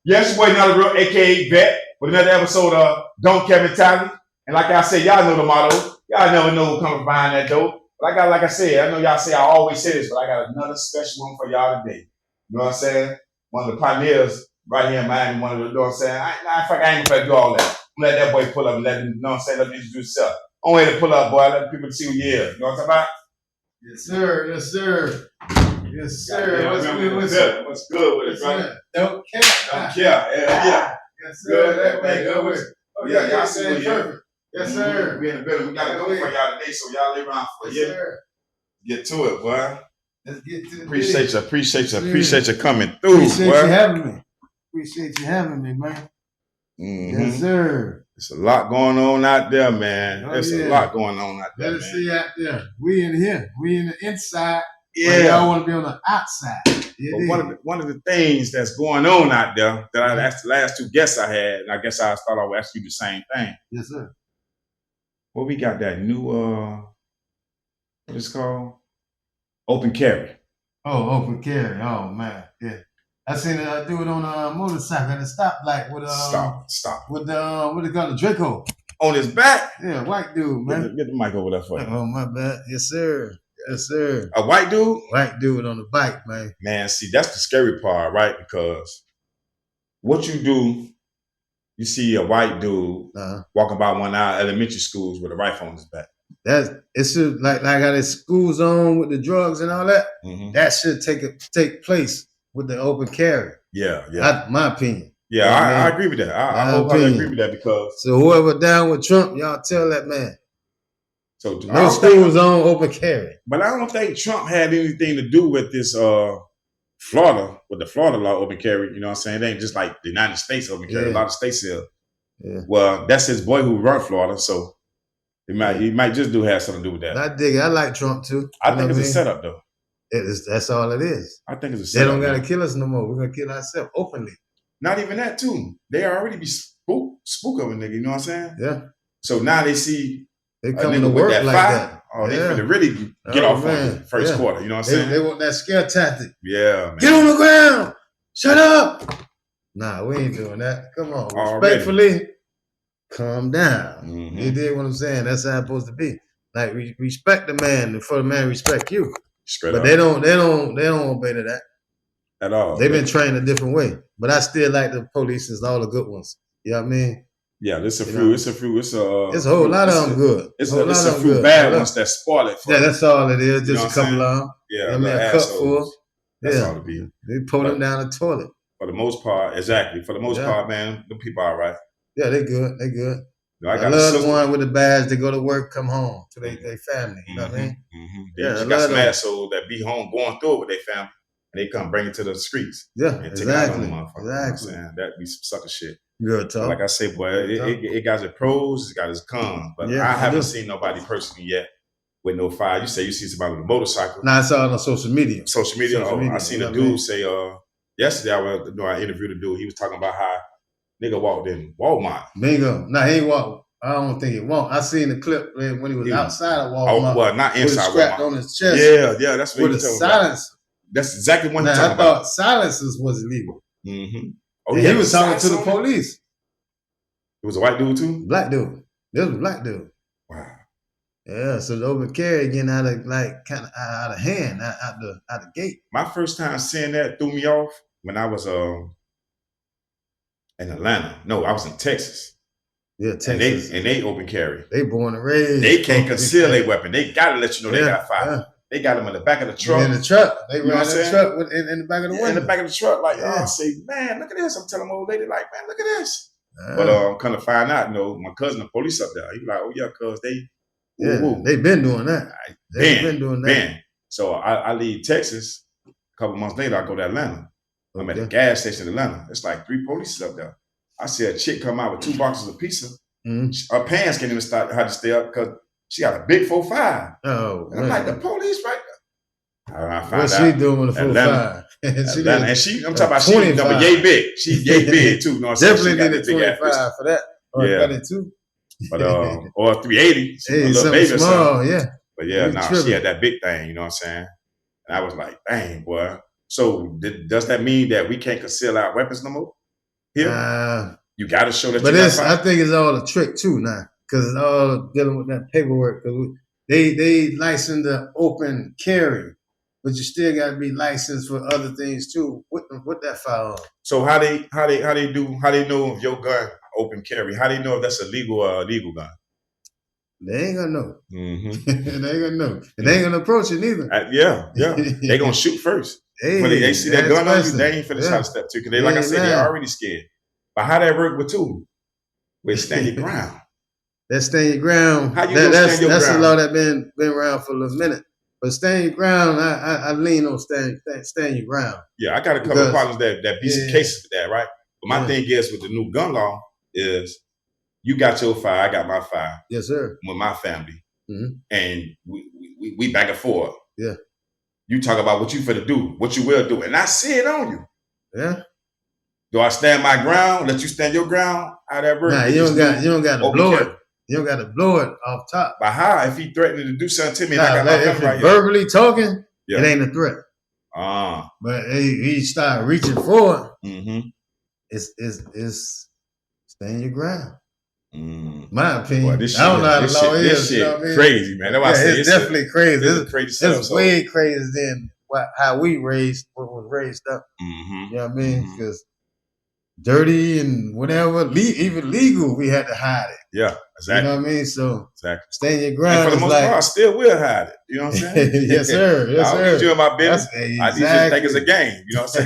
Yes, boy, another real AKA vet with another episode of Don't Care Mentality. And like I said, y'all know the motto. Y'all never know who comes behind that door. But like I said, I know y'all say I always say this, but I got another special one for y'all today. You know what I'm saying? One of the pioneers right here in Miami, one of the, you know what I'm saying? I ain't gonna do all that. Let that boy pull up and let him, you know what I'm saying? Let him introduce himself. Only way to pull up, boy. Let people see who you is. You know what I'm talking about? Yes, sir. Yes, sir. Yes, sir. Yeah, what's good with it, brother? Don't care. Don't care. Yeah. Yes, sir. Good, man. Good with it. Oh, Yeah, y'all see what perfect. Yes, sir. We in the building. We got to go for y'all today, so y'all lay around for yes, sir. Get to it, boy. Let's get to the Appreciate you coming through, Appreciate boy. you having me. Appreciate you having me, man. Mm-hmm. Yes, sir. There's a lot going on out there, man. Oh, There's yeah. a lot going on out there, Let us man. see out there. We in here. We in the inside. Yeah. Y'all want to be on the outside. But one of the things that's going on out there that I asked the last two guests I had, and I guess I thought I would ask you the same thing. Yes, sir. Well, we got that new what is it called? Open carry. Oh, open carry. Oh man, yeah. I seen a dude on a motorcycle at a stoplight with Stop. with what they call the Draco on his back. Yeah, white dude, man. Get the mic over there for you. Oh my bad. Yes, sir. Yes, sir. A white dude? White dude on the bike, man. Man, see, that's the scary part, right? Because what you do, you see a white dude walking by one of our elementary schools with a rifle on his back. It's like how the school zone with the drugs and all that. Mm-hmm. That should take place with the open carry. Yeah. My opinion. Yeah, I agree with that. I wholeheartedly agree with that because. So whoever down with Trump, y'all tell that man. So no school zone open carry. But I don't think Trump had anything to do with this Florida, with the Florida law open carry. You know what I'm saying? It ain't just like the United States open carry. A lot of states here. Yeah. Well, that's his boy who run Florida, so he might just have something to do with that. I dig it. I like Trump too. I think it's a setup though. That's all it is. I think it's a setup. They don't gotta kill us no more. We're gonna kill ourselves openly. Not even that too. They already be spook of a nigga, you know what I'm saying? Yeah. So now they see they come to work like that. Oh, they finna really get off on the first quarter, you know what I'm saying? They want that scare tactic. Yeah, man. Get on the ground. Shut up. Nah, we ain't doing that. Come on. Respectfully, calm down. Mm-hmm. You dig what I'm saying? That's how it's supposed to be. Like respect the man before the man respect you. But they don't obey to that. At all. They've been trained a different way. But I still like the police as all the good ones. You know what I mean? Yeah, it's a few. It's a whole lot of them good. It's a few bad ones that spoil it. Yeah, that's all it is. Just a couple of them. Yeah, I mean, a cup full. That's all it be. They pull them down the toilet. For the most part, exactly. For the most part, man, the people are right. Yeah, they good. They good. I love the one with the badge. They go to work, come home to their family. You know what I mean? Mm-hmm. Yeah, you got some assholes that be home going through it with their family, and they come bring it to the streets. Yeah, and exactly. Take it out on the motherfucker. Exactly. You know that be some sucker shit. Good talk. Like I say, boy, it got its pros, it got its cons. But I haven't seen nobody personally yet with no fire. You say you see somebody with a motorcycle. Nah, I saw it on social media. I seen a dude say yesterday I interviewed a dude. He was talking about how nigga walked in Walmart. Bingo. Nah, he ain't walk. I don't think he won't. I seen the clip when he was outside of Walmart. Oh, well, not inside Walmart. On his chest. Yeah, that's what with a silencer. That's exactly what he's talking about. I thought silencers was illegal. Mm-hmm. Oh, he was talking to the police. It was a white dude too? Black dude. This was a black dude. Wow. Yeah, so the open carry getting out of out of hand, out the gate. My first time seeing that threw me off when I was in Atlanta. No, I was in Texas. Yeah, Texas. And they open carry. They born and raised. They can't conceal their weapon. They gotta let you know they got fire. Yeah. They got them in the back of the truck. In the truck. They ride the truck in the back of the window. In the back of the truck, like, I say, man, look at this. I'm telling my old lady, like, man, look at this. But I'm kind of find out, my cousin, the police up there, he was like, oh yeah, cuz they've been doing that. They've been doing that. So I leave Texas. A couple months later, I go to Atlanta. I'm at the gas station in Atlanta. It's like 3 police up there. I see a chick come out with 2 boxes of pizza. Mm-hmm. Her pants can't even start how to stay up because she got a big 4.5. Oh, and I'm like, the police right there. I find What's she doing with a 4.5? And she, I'm talking about she yay big. She yay big too. You know what I'm saying? Definitely need a 25 for that. Or yeah. Got it too. But or 380. Hey, a little baby small, yeah. But yeah, she had that big thing. You know what I'm saying? And I was like, dang, boy. So does that mean that we can't conceal our weapons no more? here. You got to show that. But I think it's all a trick too now, because it's all dealing with that paperwork. Because they license the open carry, but you still got to be licensed for other things too. What that file? So how they know if your gun open carry? How they know if that's a legal or illegal gun? They ain't gonna know. Mm-hmm. They ain't gonna know. And they ain't gonna approach it neither. Yeah. They gonna shoot first. When they see that gun on you, they ain't finna try to step to. Because they, like I said, they're already scared. But how that work with two? With stand your ground. That stand your ground. How you stand your ground? That's a law that been around for a minute. But stand your ground, I lean on stand your ground. Yeah, I got a couple of partners that beat some cases with that, right? But my thing is with the new gun law is you got your fire, I got my fire. Yes, sir. With my family. Mm-hmm. And we back and forth. Yeah. You talk about what you finna do, what you will do, and I see it on you. Yeah. Do I stand my ground? Let you stand your ground? How that work? Nah, you don't got to blow it. You don't got to blow it off top. But how? If he threatened to do something to me, and I got my if right verbally talking, it ain't a threat. But he start reaching for it. Mm-hmm. It's stand your ground. My opinion. Boy, I don't know how the law is. This shit crazy, man. That's why I say it's definitely crazy. It's way crazier than how we was raised up. Mm-hmm. You know what I mean? Because dirty and whatever, even legal, we had to hide it. Yeah, exactly. You know what I mean? So exactly. Stand your ground. And for the most part, I still will hide it. You know what I'm saying? Yes, sir. Yes, sir. I don't need you in my business. I need you to think it's a game. You know what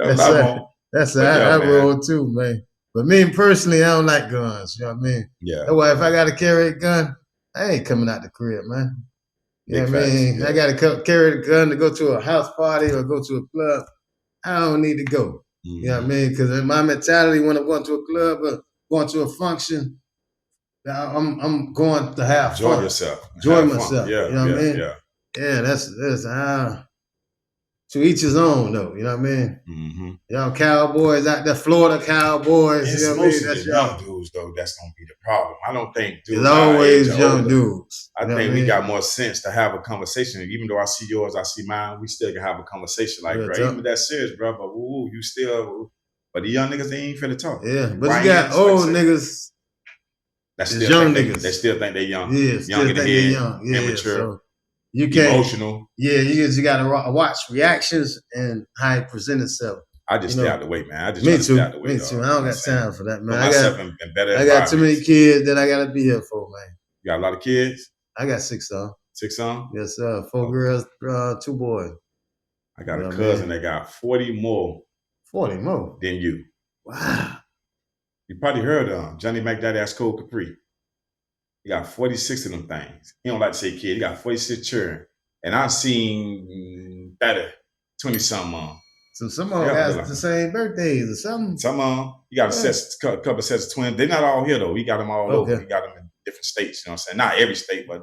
I'm saying? That's I roll too, man. But me personally, I don't like guns. You know what I mean? Yeah. That's why if I got to carry a gun, I ain't coming out the crib, man. You know what I mean? I got to carry the gun to go to a house party or go to a club. I don't need to go. Mm-hmm. You know what I mean? Because in my mentality, when I'm going to a club or going to a function, I'm going to have enjoy fun. yourself. Enjoy myself. Yeah, you know what I mean? Yeah, that's to each his own, though. You know what I mean? Mm-hmm. Y'all cowboys out there, Florida cowboys. It's you know what I mean? That's young dudes, though. That's gonna be the problem. I don't think dudes. It's always young dudes. I think we got more sense to have a conversation. Even though I see yours, I see mine. We still can have a conversation. Like, bro, even that serious, bro. But you still. But the young niggas, they ain't finna talk. Yeah, but you got old niggas. That's still young niggas. They still think they young. Yeah, still think they young. Yeah, immature. So you can't emotional. Yeah, you got to watch reactions and how he present himself. I just stay out the way, man. I just me too. Stay out the way, me too. I don't got time for that, man. I got too many kids that I got to be here for, man. You got a lot of kids? I got 6 on. 6 on? Yes, sir. 4 girls, 2 boys. I got a cousin that got 40 more. 40 more? Than you. Wow. You probably heard of him. Johnny McDaddy asked Cole Capri. He got 46 of them things. He don't like to say kid. He got 46 children. And I've seen better 20-something on. So some of them got the same birthdays or something. Some of them. He got a couple of sets of twins. They're not all here, though. He got them all over. He got them in different states. You know what I'm saying? Not every state, but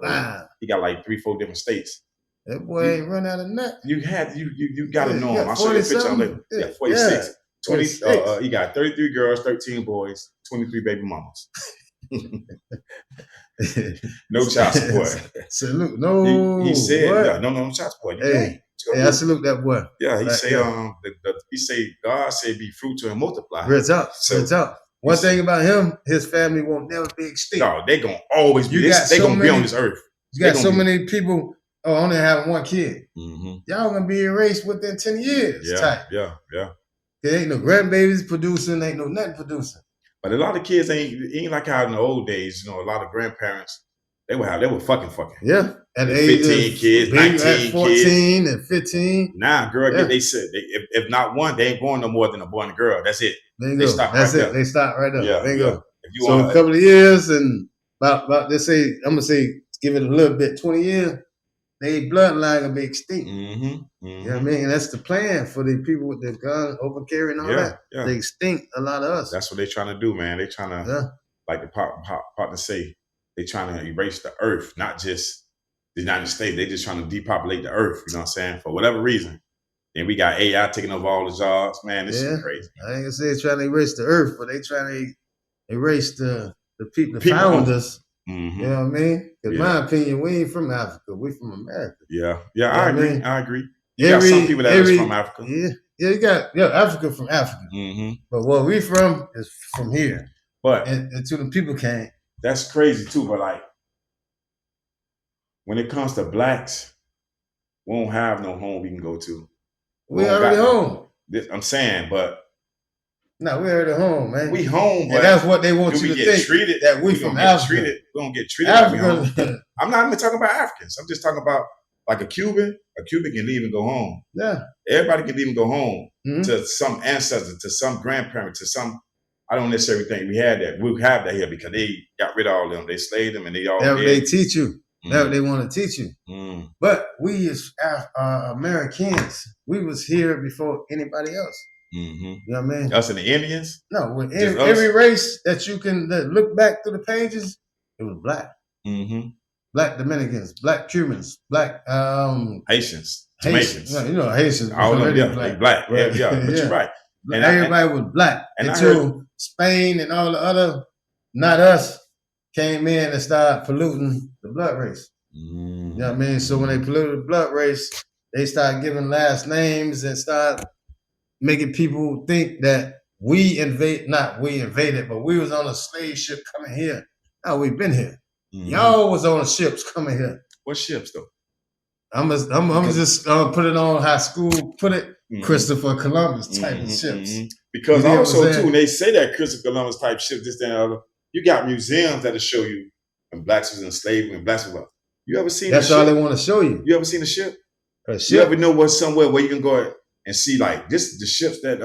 he got like 3-4 different states. That boy ain't run out of nut. You got to know him. I'll show you a picture of him later. Yeah, 46. 20, he got 33 girls, 13 boys, 23 baby mamas. No child support. Salute. No. He said, no child support. Hey, I salute that boy. Yeah, he say, he say, God said, be fruitful and multiply. Real talk. Real talk. One thing about him, his family won't never be extinct. No, they gonna always be. They gonna be on this earth. You got so many people. Only having 1 kid. Mm-hmm. Y'all gonna be erased within 10 years. Yeah. There ain't no grandbabies producing, ain't no nothing producing. But a lot of kids ain't like how in the old days, you know, a lot of grandparents, they were fucking. Yeah. At 15 kids, 19 14 kids. And 15. Nah, girl, they said, if not one, they ain't born no more than a boy and a girl. That's it. They stop right there. They stop right there. Yeah, there you go. So a couple of years and about let's say, I'm going to say, give it a little bit, 20 years, they bloodline gonna be extinct. Mm-hmm. Mm-hmm. You know what I mean? And that's the plan for the people with the gun, open carry and all that. Yeah. They extinct a lot of us. That's what they're trying to do, man. They trying to, like the partner say, they trying to erase the earth, not just the United States. They just trying to depopulate the earth, you know what I'm saying? For whatever reason. And we got AI taking over all the jobs. Man, this is crazy. I ain't gonna say they're trying to erase the earth, but they trying to erase the people founders. Mm-hmm. You know what I mean? Because my opinion, we ain't from Africa. We from America. Yeah, I agree. You got some people that is from Africa. Yeah, Yeah, you got Africa from Africa. But where we from is from here. But until the people came. That's crazy too. But like when it comes to blacks, we don't have no home we can go to. We already home. I'm saying, but no, we already home, man. We home, but and that's what they want you to think. Treated, that we from Africa. We don't get treated like we home. I'm not even talking about Africans. I'm just talking about like a Cuban. A Cuban can leave and go home. Yeah. Everybody can leave and go home to some ancestor, to some grandparent, to some. I don't necessarily think we had that. We have that here because they got rid of all of them. They slaved them and they all. They teach you. That's what they want to teach you. But we as Americans, we was here before anybody else. You know what I mean? Us and the Indians? No, with every race that you can look back through the pages, it was black. Black Dominicans, black Cubans, black Haitians, Jamaicans. You know, Haitians. All of them, they black. Right? Yeah, but you're right. And everybody was black until Spain and all the other, not us, came in and started polluting the blood race. You know what I mean? So when they polluted the blood race, they started giving last names and started making people think that not we invaded, but we was on a slave ship coming here. No, we've been here. Y'all was on ships coming here. What ships though? I'm just put it on high school, put it Christopher Columbus type of ships. Because also too, when they say that Christopher Columbus type ships, this, that, and the other, you got museums that'll show you when blacks was enslaved, when blacks was. You ever seen? That's all they want to show you. You ever seen a ship? You ever know what's somewhere where you can go and see like this is the ships that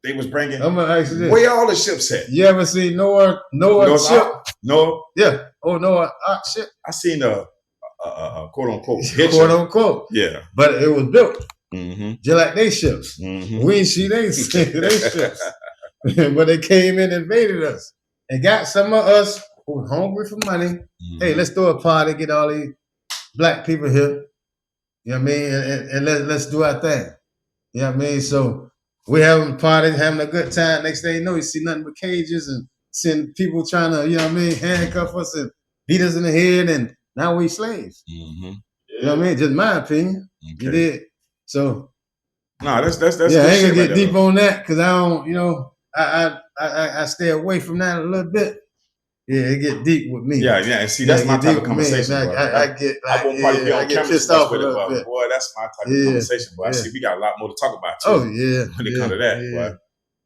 they was bringing? I'm gonna ask you this. Where all the ships at? You ever see Noah ship? Noah? Yeah. Oh, Noah Ark ship. I seen a quote unquote quote unquote. Yeah. But it was built just like they ships. We ain't see they ships. But they came in and invaded us and got some of us who were hungry for money. Hey, let's throw a party, get all these black people here. You know what I mean? And let's do our thing. You know what I mean? So we having a party, having a good time. Next thing you know, you see nothing but cages and seeing people trying to, you know what I mean, handcuff us and beat us in the head, and now we slaves. You know what I mean? Just my opinion. Okay. You did. So no, that's yeah, I ain't gonna get deep on that because I don't, you know, I stay away from that a little bit. Yeah, it get deep with me. Yeah, and see, that's my type of conversation. I get pissed off with it, but boy, that's my type of conversation. But I see we got a lot more to talk about too. Oh yeah, when it comes to that.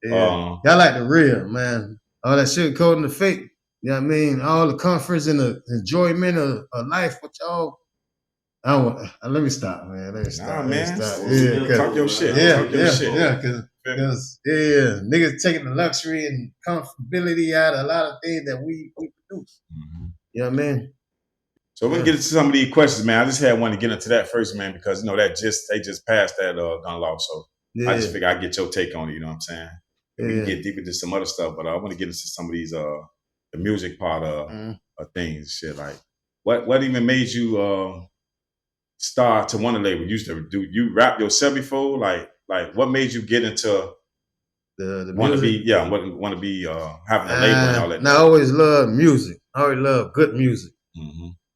Y'all like the real, man. All that shit coding the fake. You know what I mean? All the comforts and the enjoyment of life with y'all. Let me stop, man. Let me stop. Yeah, talk your shit. Yeah, because niggas taking the luxury and comfortability out of a lot of things that we produce. You know what I mean? So we're gonna get into some of these questions, man. I just had one to get into that first, man, because you know they just passed that gun law. So I just figured I'd get your take on it. You know what I'm saying? We can get deep into some other stuff, but I want to get into some of these the music part of things, shit. Like what even made you start to want to label? You rap yourself before? Like what made you get into the want to music? Want to be having a label and all that? I always love music. I always love good music.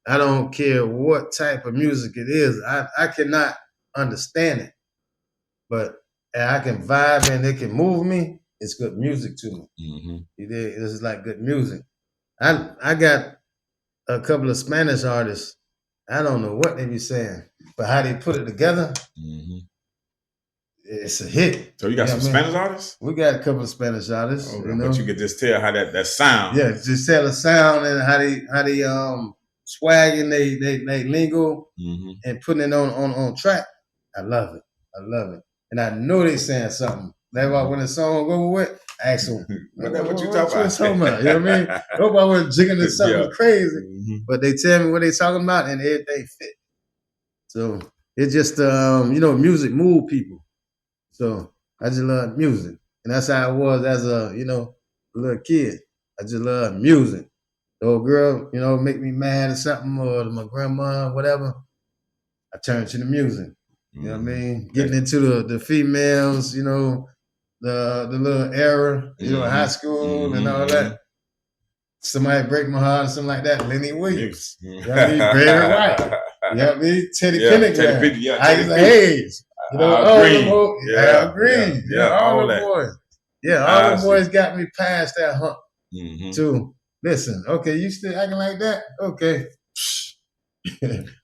I don't care what type of music it is. I cannot understand it, but I can vibe and it can move me. It's good music to me. This is like good music. I got a couple of Spanish artists. I don't know what they be saying, but how they put it together, it's a hit. So you got some Spanish artists? We got a couple of Spanish artists. Okay, but you could just tell how that sound. Yeah, just tell the sound and how they swagging they lingo and putting it on track. I love it. And I know they saying something. That's why when the song over with, I ask them, what you talking about? You know what I mean? Nobody was jigging to something crazy. But they tell me what they talking about and everything fit. So it's just music move people. So I just love music. And that's how I was as a little kid. I just love music. The old girl, make me mad or something, or my grandma, whatever, I turn to the music. You know what I mean? Getting into the females, the little era, high school and all that. Somebody break my heart or something like that. Lenny Williams. You know what I mean? Barry White. You know what I mean? Teddy Pendergrass. Isaac Hayes. You know, all them I agree. Yeah, all the boys. Yeah, all the boys got me past that hump. To listen, okay, you still acting like that? Okay.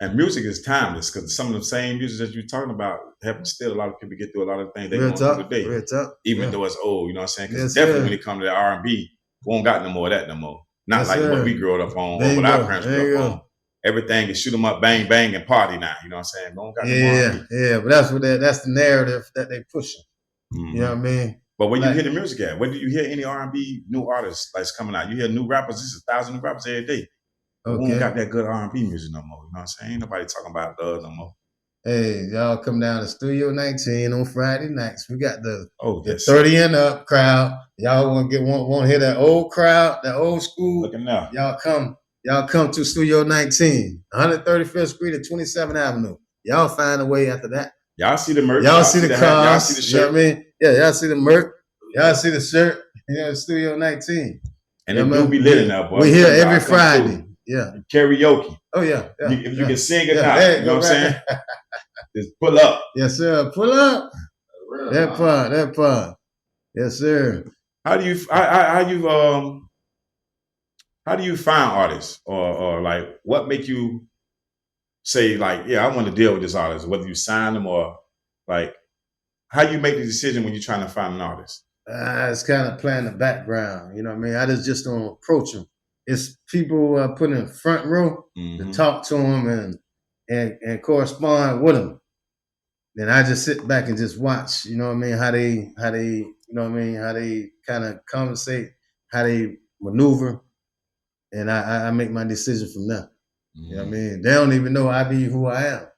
And music is timeless because some of the same music that you're talking about help still a lot of people get through a lot of things they going through today. Real talk. Even though it's old, you know what I'm saying? Because definitely when it comes to the R&B, we don't got no more of that no more. Not like what we grew up on or what our parents grew up on. Everything is shoot 'em up, bang, bang, and party now. You know what I'm saying? We don't got no more R&B. Yeah, but that's the narrative that they pushing. You know what I mean? But when you hear the music at, where do you hear any R&B new artists that's coming out? You hear new rappers, this is 1,000 new rappers every day. Okay. We don't got that good R&B music no more. You know what I'm saying? Ain't nobody talking about the no more. Hey, y'all come down to Studio 19 on Friday nights. We got the 30 and up crowd. Y'all want to hear that old crowd, that old school? Looking now. Y'all come to Studio 19, 135th Street and 27th Avenue. Y'all find a way after that. Y'all see the merch. Y'all see the cars. Y'all see the shirt. You know what I mean? Yeah, y'all see the merch. Y'all see the shirt. You know, Studio 19. And it do be lit in there, boy. We here every Friday. Yeah. Karaoke. Oh, yeah. If you can sing it out, you know what I'm saying? Just pull up. Yes, sir. Pull up. That part. Yes, sir. How do you find artists or like what make you say like, yeah, I want to deal with this artist, whether you sign them or like how you make the decision when you're trying to find an artist? It's kind of playing the background. You know what I mean? I just don't approach them. It's people put in the front row to talk to them and correspond with them. Then I just sit back and just watch, you know what I mean, how they, you know what I mean, how they kind of conversate, how they maneuver, and I make my decision from there. You know what I mean? They don't even know I be who I am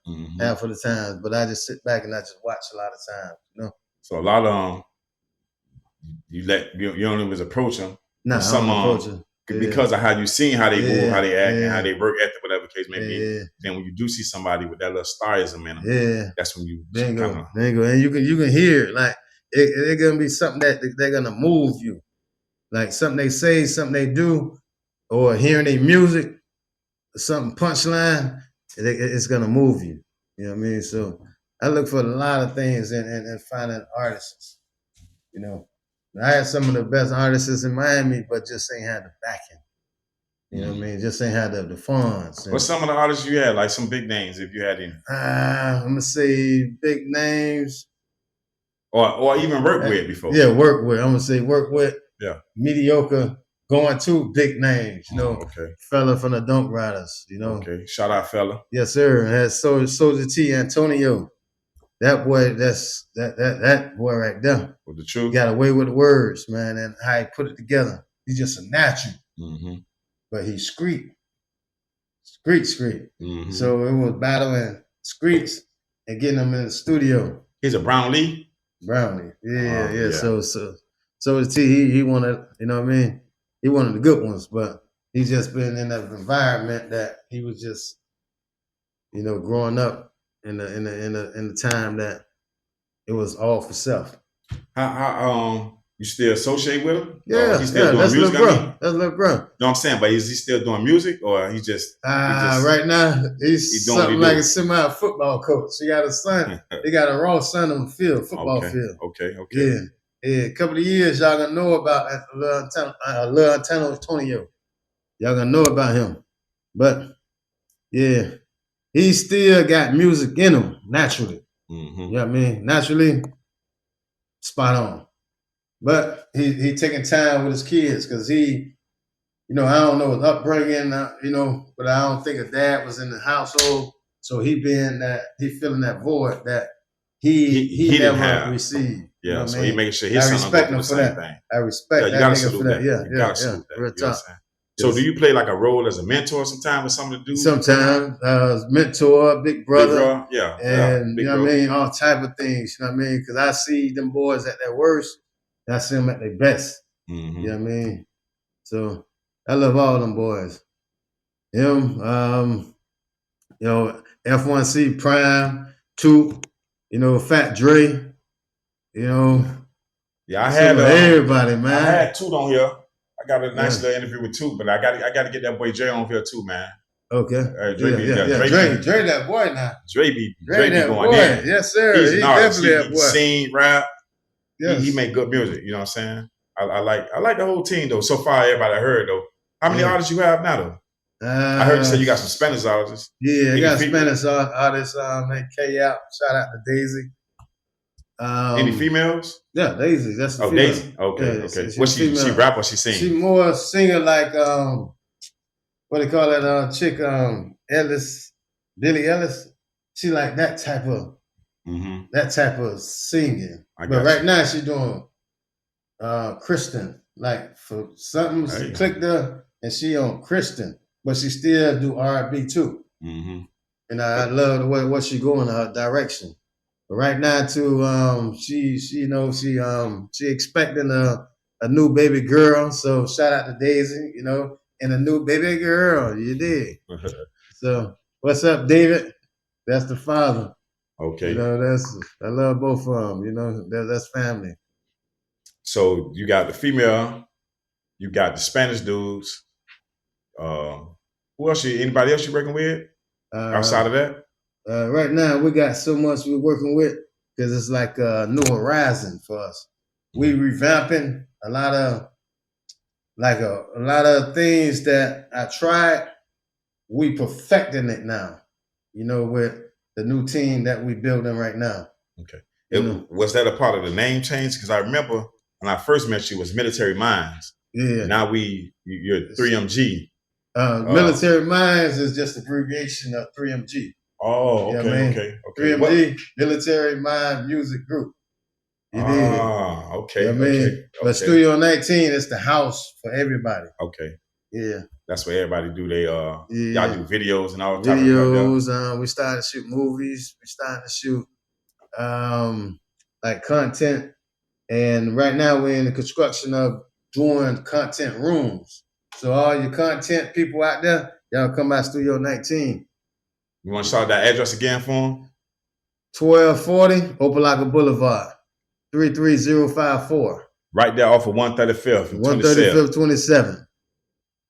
half of the times, but I just sit back and I just watch a lot of times, you know. So a lot of you don't even approach them. No, some approach them. Because of how you seen how they move, how they act, and how they work ethic, whatever the case may be. Then when you do see somebody with that little starism in them, that's when you bingo. And you can hear it. Like it's gonna be something that they're gonna move you. Like something they say, something they do, or hearing their music, something punchline, it's gonna move you. You know what I mean? So I look for a lot of things in finding artists. You know. I had some of the best artists in Miami, but just ain't had the backing. You know what I mean? Just ain't had the funds. What's some of the artists you had? Like some big names, if you had any? I'm gonna say big names, or even work with before. Yeah, work with. I'm gonna say work with. Yeah, mediocre. Going to big names. You know, fella from the Dunk Riders. You know. Okay, shout out fella. Yes, sir. Had Soldier T, Antonio. That boy, that boy right there. With the truth. Got away with the words, man, and how he put it together. He's just a natural. But he screet. So it was battling screets and getting him in the studio. He's a Brownlee? Brownlee. Yeah. So the T, he wanted, you know what I mean? He wanted the good ones, but he's just been in that environment that he was just, you know, growing up. In the time that it was all for self. How you still associate with him? Yeah, he's still doing that's music. That's little bro. You know what I'm saying? But is he still doing music or he just right now he's something like a semi-football coach. He got a son. He got a raw son on the field, football field. Okay. Yeah. A couple of years y'all gonna know about Lil Antonio. Y'all gonna know about him. But yeah. He still got music in him, naturally. You know what I mean? Naturally, spot on. But he taking time with his kids because he, you know, I don't know his upbringing, you know, but I don't think his dad was in the household. So he feeling that void that he never received. Yeah, you know so he making sure his son respect him for that. Thing. I respect that nigga for that. You gotta salute that. You know what I'm saying? So do you play like a role as a mentor sometimes with some of the dudes? Sometimes, mentor, big brother. And you know what I mean? All type of things, you know what I mean? Because I see them boys at their worst, and I see them at their best. You know what I mean? So I love all them boys. Him, you know, F1C, Prime, Toot, you know, Fat Dre, you know. Yeah, I had everybody, man. I had Toot on here. I got a nice little interview with Toot, but I got to get that boy Jay on here too, man. Okay. Dre be Dre that boy now. Dre be that going boy. in. Yes, sir. He's He an artist. definitely that He boy. sing, rap. Yes. He make good music. You know what I'm saying? I like the whole team though. So far, everybody I heard though. How many artists you have now though? I heard you say you got some Spanish artists. Yeah, I got Spanish artists named K out. Shout out to Daisy. Any females? Yeah, Daisy. That's the female. Daisy. Okay, yeah, okay. What she rap or she sing? She more singer like what they call that chick Ellis, Billie Ellis. She like that type of singing. But right now she doing Christian. Like for something she clicked her and she on Christian, but she still do R&B too. Mm-hmm. And I love the way what she going in her direction. But right now too, she expecting a new baby girl. So shout out to Daisy, and a new baby girl. You did. So what's up, David? That's the father. Okay. I love both of them. That's family. So you got the female, you got the Spanish dudes. Who else? Anybody else you working with outside of that? Right now, we got so much we're working with because it's like a new horizon for us. We revamping a lot of things that I tried. We perfecting it now. With the new team that we building right now. Okay. Was that a part of the name change? Because I remember when I first met you was Military Minds. Yeah. Now you're 3MG. Military Minds is just abbreviation of 3MG. Oh, okay, okay. 3MG, Military Mind Music Group. Okay. But Studio 19 is the house for everybody. Okay. Yeah. That's where everybody do y'all do videos and all type of videos. We started to shoot movies. We started to shoot like content. And right now we're in the construction of doing content rooms. So all your content people out there, y'all come by Studio 19. You want to shout that address again for them? 1240 Opelika Boulevard, 33054. Right there off of 135th and 135th, 27.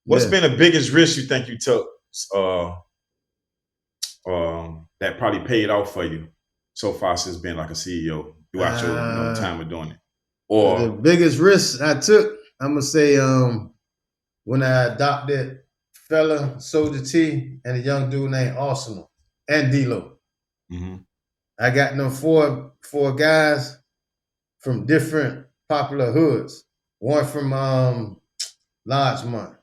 What's been the biggest risk you think you took that probably paid off for you so far since being like a CEO throughout your time of doing it? Or the biggest risk I took, I'm gonna say when I adopted fella Soldier T and a young dude named Arsenal and D-Lo. Mm-hmm. I got them four guys from different popular hoods. One from Lodgemont,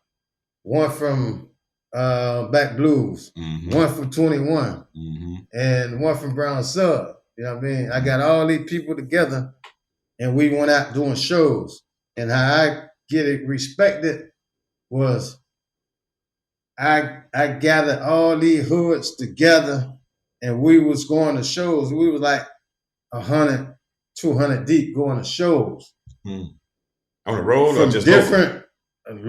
one from Back Blues, one from 21, and one from Brown Sub. You know what I mean? I got all these people together and we went out doing shows. And how I get it respected was I gathered all these hoods together and we was going to shows. We was like 100, 200 deep going to shows. On the road or just different on the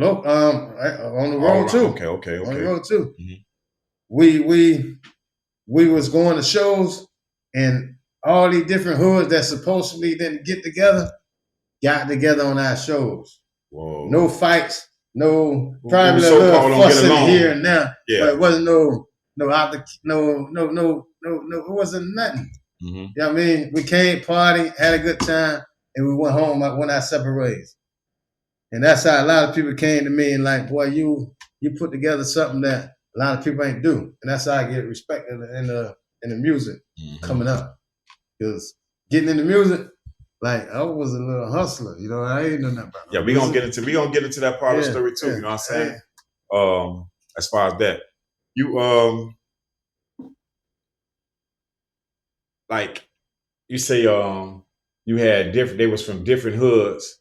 road too. Okay. On the road too. Mm-hmm. We was going to shows and all these different hoods that supposedly didn't get together got together on our shows. Whoa. No fights, no probably a little fussing here and there. Yeah. But it wasn't it wasn't nothing. Mm-hmm. You know what I mean? We came, party, had a good time, and we went home, went our separate ways. And that's how a lot of people came to me and like, boy, you put together something that a lot of people ain't do. And that's how I get respect in the music coming up. Because getting into music, like I was a little hustler, I ain't know nothing about it. Yeah, we gonna get into that part of the story too, you know what I'm saying? As far as that. You like you say you had they was from different hoods,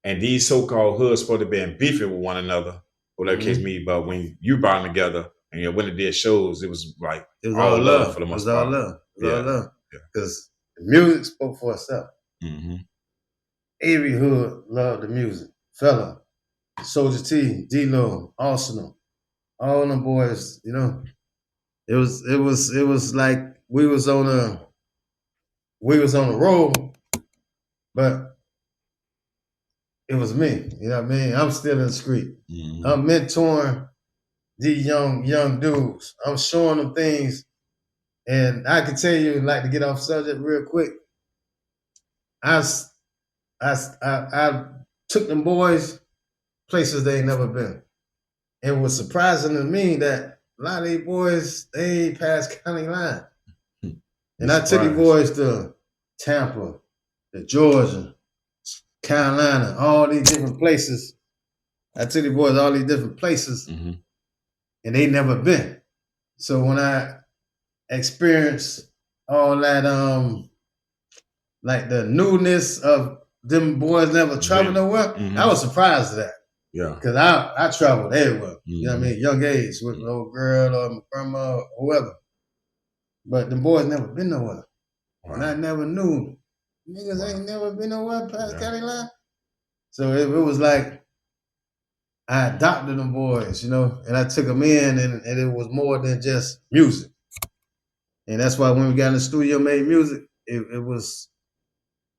and these so-called hoods supposed to be in beefing with one another, whatever case may be, but when you brought them together and when they did shows, it was like all love for the most part. All love. All love. Because the music spoke for itself. Mm-hmm. Every hood loved the music. Fella, Soldier T, D-Lo, Arsenal, all them boys, It was like we was on a road, but it was me. You know what I mean? I'm still in the street. Mm-hmm. I'm mentoring these young dudes. I'm showing them things, and I can tell you, like, to get off subject real quick. I took them boys places they ain't never been. It was surprising to me that a lot of these boys, they ain't past county line. And I took these boys to Tampa, to Georgia, Carolina, all these different places. I took these boys all these different places, and they never been. So when I experienced all that, like the newness of them boys never traveled nowhere, I was surprised at that. Yeah. Because I traveled everywhere. You know what I mean? Young age with an old girl or my grandma or whoever. But the boys never been nowhere. Wow. And I never knew. Niggas ain't never been nowhere past county line. So it was like I adopted them boys, you know, and I took them in, and it was more than just music. And that's why when we got in the studio, made music, it was,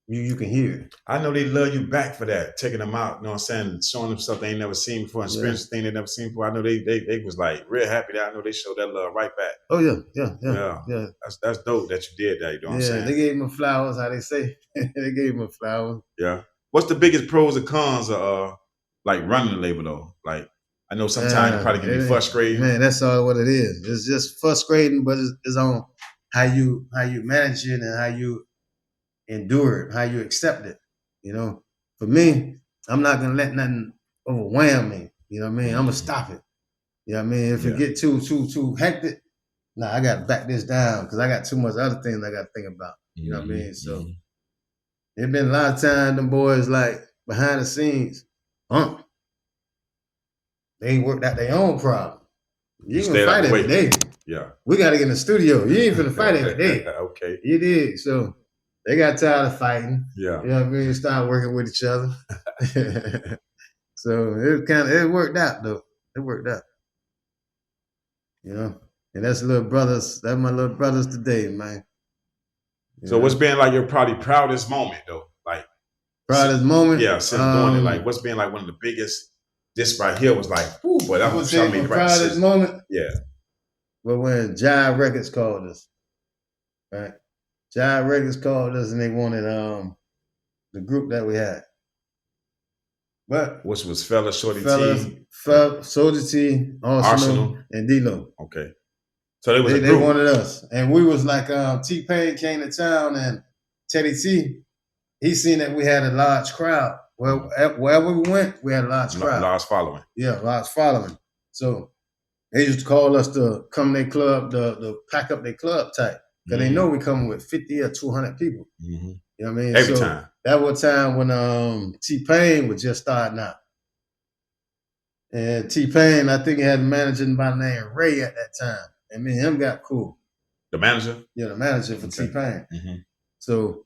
you can hear it. I know they love you back for that, taking them out, you know what I'm saying, showing them stuff they ain't never seen before, experiencing things they never seen before. I know they was like real happy that I know they showed that love right back. Oh yeah. That's dope that you did that, you know what I'm saying? They gave me flowers, how they say. They gave me flowers. Yeah. What's the biggest pros and cons of like running the label though? Like, I know sometimes it probably can be frustrating. Man, that's all what it is. It's just frustrating, but it's on how you manage it and how you endure it, how you accept it. You know, for me, I'm not gonna let nothing overwhelm me. You know what I mean? I'm gonna stop it. You know what I mean? If it get too hectic, I gotta back this down because I got too much other things I gotta think about. You know what I mean? So it been a lot of time them boys like behind the scenes, they ain't worked out their own problem. You ain't gonna fight every day. Yeah. We gotta get in the studio. You ain't gonna fight every day. Okay. You did. So they got tired of fighting. Yeah. You know what I mean? Started working with each other. So it worked out though. It worked out. You know? And that's my little brothers today, man. So what's been like your probably proudest moment though? Like proudest moment? Yeah, since doing it, like what's been like one of the biggest, this right here was like, whoo, but I'm sure I made the right proudest decision. moment? Yeah. But when Jive Records called us, right? Jive Records called us and they wanted the group that we had. But which was Fella, Shorty T, Soldier T, Arsenal, and D-Lo. Okay. So they wanted us. And we was like T-Pain came to town and Teddy T, he seen that we had a large crowd. Well, wherever we went, we had a large crowd. Large following. Yeah, large following. So they used to call us to come to their club, to pack up their club type. Because they know we coming with 50 or 200 people. You know what I mean? Every time. That was time when T-Pain was just starting out. And T-Pain, I think he had a manager by the name Ray at that time. And me and him got cool. The manager? Yeah, the manager for T-Pain. So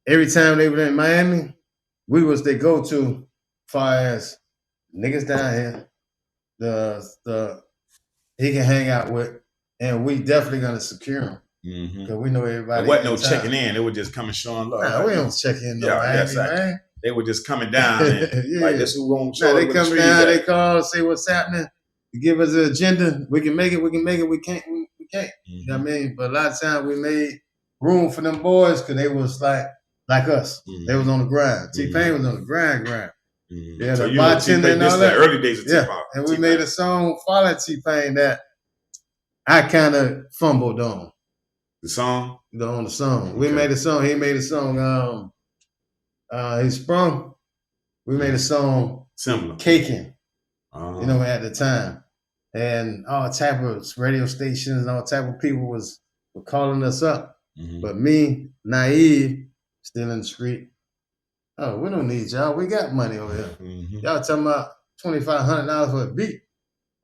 every time they were in Miami, we was their go-to far as niggas down here, the he can hang out with, and we definitely gonna secure him. Because we know everybody. There wasn't no checking in. They were just coming showing love. Nah, we don't check in no Miami, man. They were just coming down and like this who won't show. They come down, they call, say what's happening, give us an agenda. We can make it, we can't. You know what I mean? But a lot of times we made room for them boys because they was like us. They was on the grind. T-Pain was on the grind. Yeah, so the bartender and all that. The early days of T-Pain. And we made a song following T-Pain that I kind of fumbled on. The song? On the song. Okay. We made a song. He made a song. He sprung. We made a song. Similar. Caking. You know, at the time. And all type of radio stations and all type of people were calling us up. But me, naive, still in the street. Oh, we don't need y'all. We got money over here. Y'all talking about $2,500 for a beat.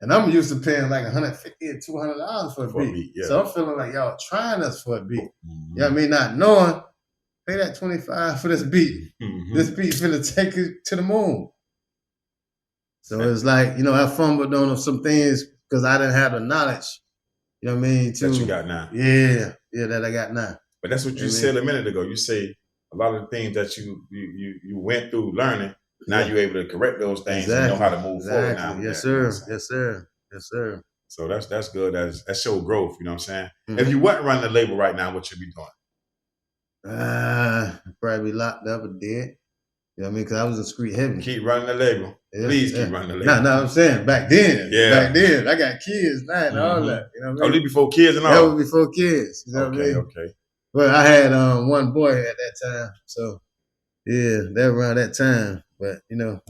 And I'm used to paying like $150 to $200 for a beat. So I'm feeling like y'all trying us for a beat. You know what I mean? Not knowing, pay that $25 for this beat. This beat finna take you to the moon. So it's like, you know, I fumbled on some things because I didn't have the knowledge. You know what I mean? That you got now. Yeah, that I got now. But that's what you said a minute ago. You say a lot of the things that you went through learning. Now you're able to correct those things and know how to move forward now. Yes, sir. Yes, sir. So that's good. That show growth. You know what I'm saying? Mm-hmm. If you wasn't running the label right now, what you be doing? Probably locked up or dead. You know what I mean? Because I was in street heavy. Keep running the label. Yeah, Please keep running the label. No, I'm saying back then. Yeah. Back then. I got kids now and all that. You know what I mean? Oh, before kids and all? That was before kids. You know what I mean? Okay. But I had one boy at that time. So, yeah, that around that time. But, you know,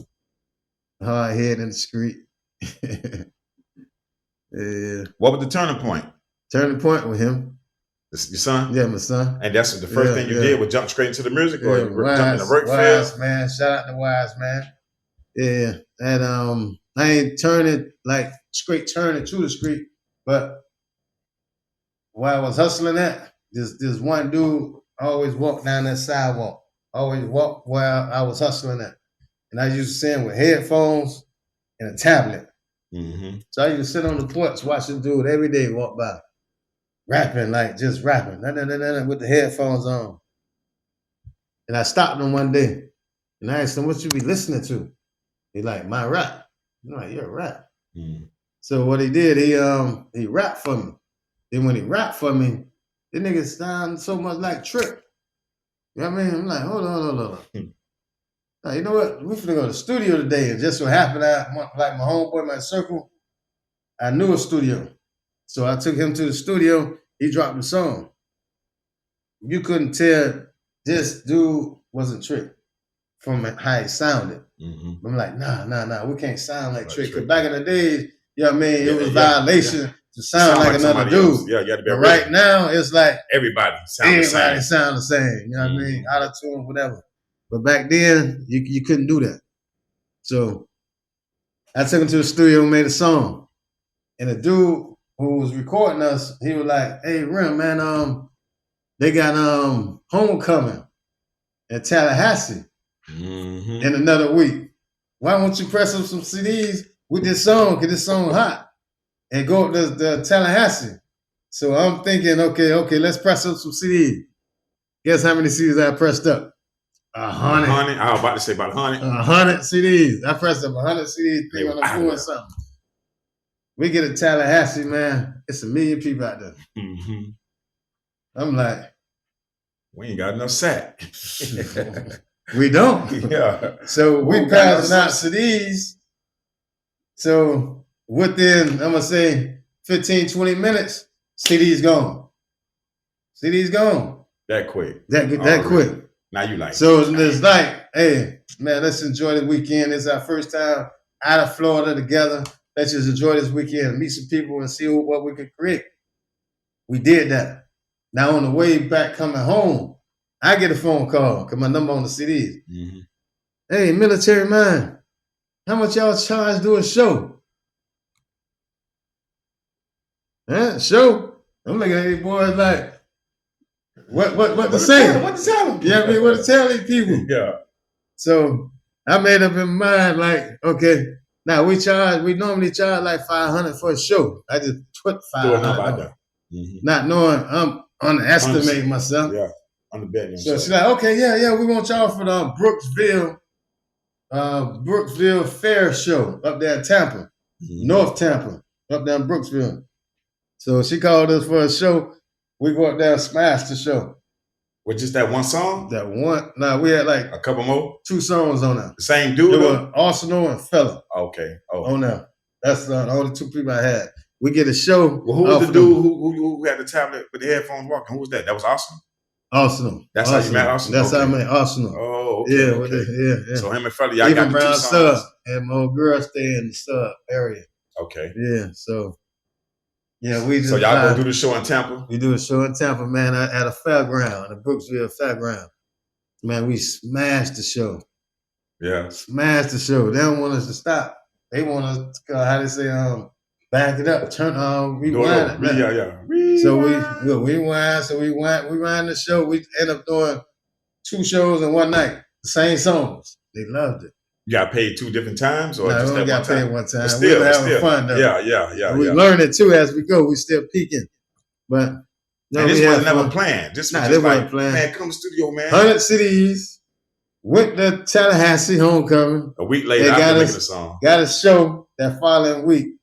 hard head in the street. Yeah. What was the turning point? Turning point with him. Your son? Yeah, my son. And that's the first thing you did was jump straight into the music, or you jump in the work field? Wise man, shout out to Wise man. Yeah, and I ain't turning like straight turning to the street, but while I was hustling at, this one dude always walked down that sidewalk, always walked while I was hustling at, and I used to sit with headphones and a tablet. Mm-hmm. So I used to sit on the porch watching dude every day walk by. Rapping, like just rapping, with the headphones on. And I stopped him one day and I asked him, what you be listening to? He like, my rap. I'm like, you're a rap. Mm-hmm. So what he did, he rapped for me. Then when he rapped for me, the nigga sound so much like Trick. You know what I mean? I'm like, hold on. Now, you know what? We finna go to the studio today. And just so happened, like my homeboy, my circle, I knew a studio. So I took him to the studio. He dropped the song. You couldn't tell this dude wasn't Trick from how he sounded. Mm-hmm. I'm like, nah. We can't sound like Trick. Because back in the days, you know what I mean? It was violation to sound like another dude. Else. Yeah, you had to be but right now, it's like everybody sound the same. You know what I mean? Out of tune, whatever. But back then, you couldn't do that. So I took him to the studio and made a song. And the dude who was recording us, he was like, hey, Rim, man, they got homecoming in Tallahassee in another week. Why don't you press up some CDs with this song, because this song hot, and go up to Tallahassee? So I'm thinking, okay, let's press up some CDs. Guess how many CDs I pressed up? 100. I was about to say about 100. 100 CDs. I pressed up 100 CDs thinking I'm doing something. We get to Tallahassee, man. It's 1 million people out there. Mm-hmm. I'm like, we ain't got enough sack. We don't. Yeah. So we passing out CDs. So within, I'm gonna say 15, 20 minutes, CD's gone. CD's gone. That quick. That quick. Now you like. So it's like, hey, man, let's enjoy the weekend. It's our first time out of Florida together. Let's just enjoy this weekend and meet some people and see what we could create. We did that. Now on the way back coming home, I get a phone call because my number on the CDs. Mm-hmm. Hey, Military Man, how much y'all charge to do a show? Huh? Show? I'm looking at these boys like, what to say? What to tell them? Yeah, I mean, what to tell these people? Yeah. So I made up in mind, like, okay. Now we normally charge like $500 for a show. I just put $500. Not knowing I'm underestimating myself. Yeah, underbetting. So she's like, okay, yeah, we want y'all for the Brooksville Fair show up there in Tampa, North Tampa, up there in Brooksville. So she called us for a show. We go up there and smash the show. With just that one song? That one. Now we had like a couple more? 2 songs on there. The same dude? There were Arsenal and Fella. Okay. On there. That's the only 2 people I had. We get a show. Well, who was the dude who had the tablet with the headphones walking? Who was that? That was Arsenal? Arsenal. That's how you met Arsenal? That's how I met Arsenal. Oh, okay. Yeah. So him and Fella, y'all got the 2 songs. Sub, and my old girl stay in the sub area. Okay. Yeah, so... Yeah, we just. So y'all go do the show in Tampa? We do a show in Tampa, man, at a fairground, the Brooksville Fairground. Man, we smashed the show. Yeah. Smashed the show. They don't want us to stop. They want us to, how they say, back it up, rewind it. Yeah. Rewind. So we rewind. So we rewind the show. We end up doing 2 shows in one night, the same songs. They loved it. You got paid 2 different times, or just we that got one time? paid one time. But still, we were having fun though. Yeah. We learn it too as we go. We still peaking, but and this was never planned. This was just like, man, come to the studio, man. 100 CDs. Went to Tallahassee homecoming. A week later, after making the song, got a show that following week.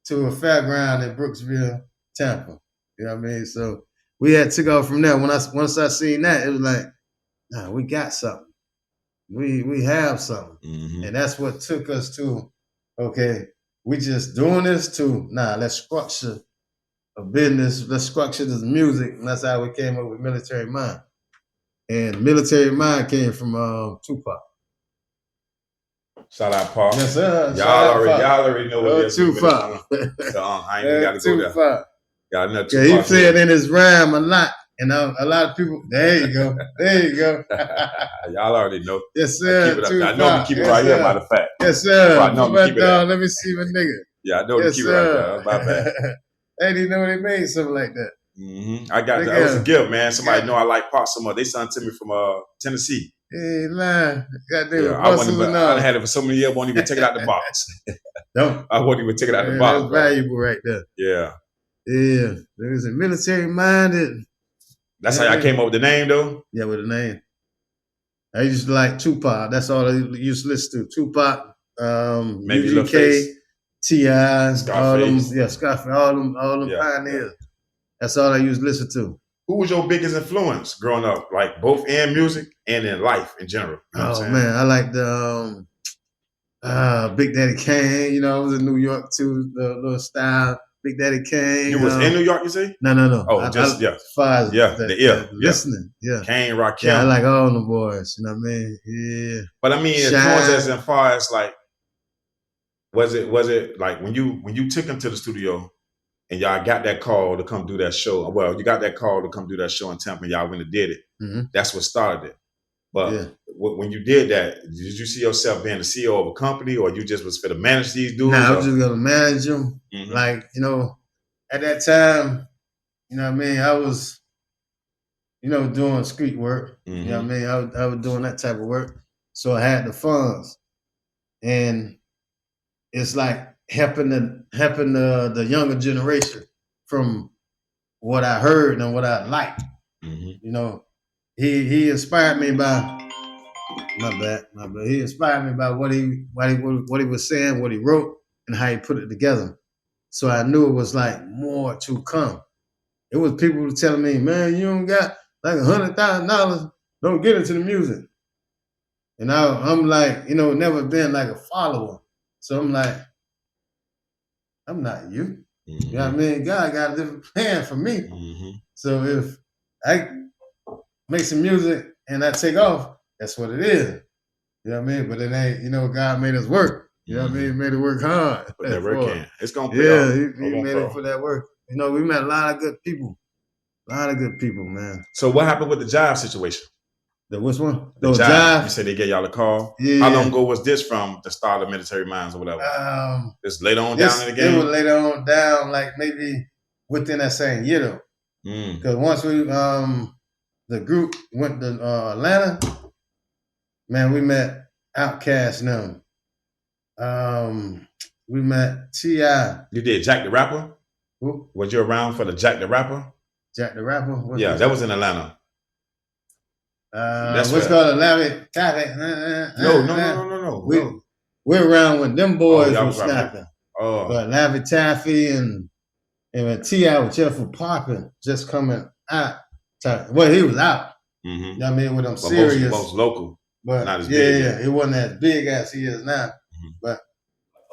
to a fairground in Brooksville, Tampa. You know what I mean? So we had took off from there. Once I seen that, it was like, nah, we got something. We have something. Mm-hmm. And that's what took us to, okay, we just doing this to, let's structure a business, let's structure this music. And that's how we came up with Military Mind. And Military Mind came from Tupac. Shout out, Paul. Yes, sir. Y'all already know what it is. Tupac. So I ain't even got to go there. Got another Tupac. Yeah, he said in his rhyme a lot. And a lot of people, there you go. Y'all already know. Yes, sir. I know we keep it right here, matter of fact. Yes, sir. I know keep it let me see my nigga. Yeah, I know we keep it right there. That's my bad. I didn't know they made something like that. Mm-hmm. I got that. That was a gift, man. Somebody know I like Pop so much. They sent to me from Tennessee. Hey, man. Goddamn. I had it for so many years. I won't even take it out the box. I won't even take it out the box. That's valuable right there. Yeah. Yeah. There's a military minded. That's how y'all came up with the name, though? Yeah, with the name. I used to like Tupac. That's all I used to listen to. Tupac, maybe UGK, T.I., Scarface. all them, Scarface, all them pioneers. That's all I used to listen to. Who was your biggest influence growing up, like both in music and in life in general? You know man, I like the Big Daddy Kane. You know, I was in New York too. The little style. Big Daddy Kane. You was in New York, you say? No. Oh, listening. Yeah. Kane, Rakim. Yeah, I like all the boys. You know what I mean? Yeah. But I mean, as far as like, was it like when you took him to the studio and y'all got that call to come do that show? Well, you got that call to come do that show in Tampa, and y'all went and did it. Mm-hmm. That's what started it. But when you did that, did you see yourself being the CEO of a company, or you just was for to manage these dudes? I was just gonna manage them. Mm-hmm. Like, you know, at that time, you know what I mean, I was, you know, doing street work. Mm-hmm. You know what I mean? I was doing that type of work. So I had the funds. And it's like helping the younger generation from what I heard and what I liked. Mm-hmm. You know, he inspired me by my bad. He inspired me by what he was saying, what he wrote, and how he put it together. So I knew it was like more to come. It was people who were telling me, man, you don't got like $100,000, don't get into the music. And I'm like, you know, never been like a follower. So I'm like, I'm not you. Mm-hmm. You know what I mean? God got a different plan for me. Mm-hmm. So if I make some music and I take off, that's what it is. You know what I mean? But it ain't, you know, God made us work. You know what I mean? He made it work hard. Put that work in. It's going to pay off. Yeah, he made it for that work. You know, we met a lot of good people. A lot of good people, man. So what happened with the Jive situation? The which one? The Jive. You said they gave y'all a call. Yeah. How long ago was this from the start of Military Minds or whatever? Just later on down in the game? It was later on down, like maybe within that same year though. Because once we, the group went to Atlanta, man, we met Outkast and them. We met T.I. You did Jack the Rapper? Who? Was you around for the Jack the Rapper? Jack the Rapper? That was in Atlanta. What's called a Lavi Taffy? No. We're around when them boys were snapping. But Lavi Taffy and T.I. was just for popping, just coming out. Well, he was out. Mm-hmm. You know what I mean? With them serious. Most local. But not as big. Yeah. It wasn't as big as he is now. Mm-hmm. But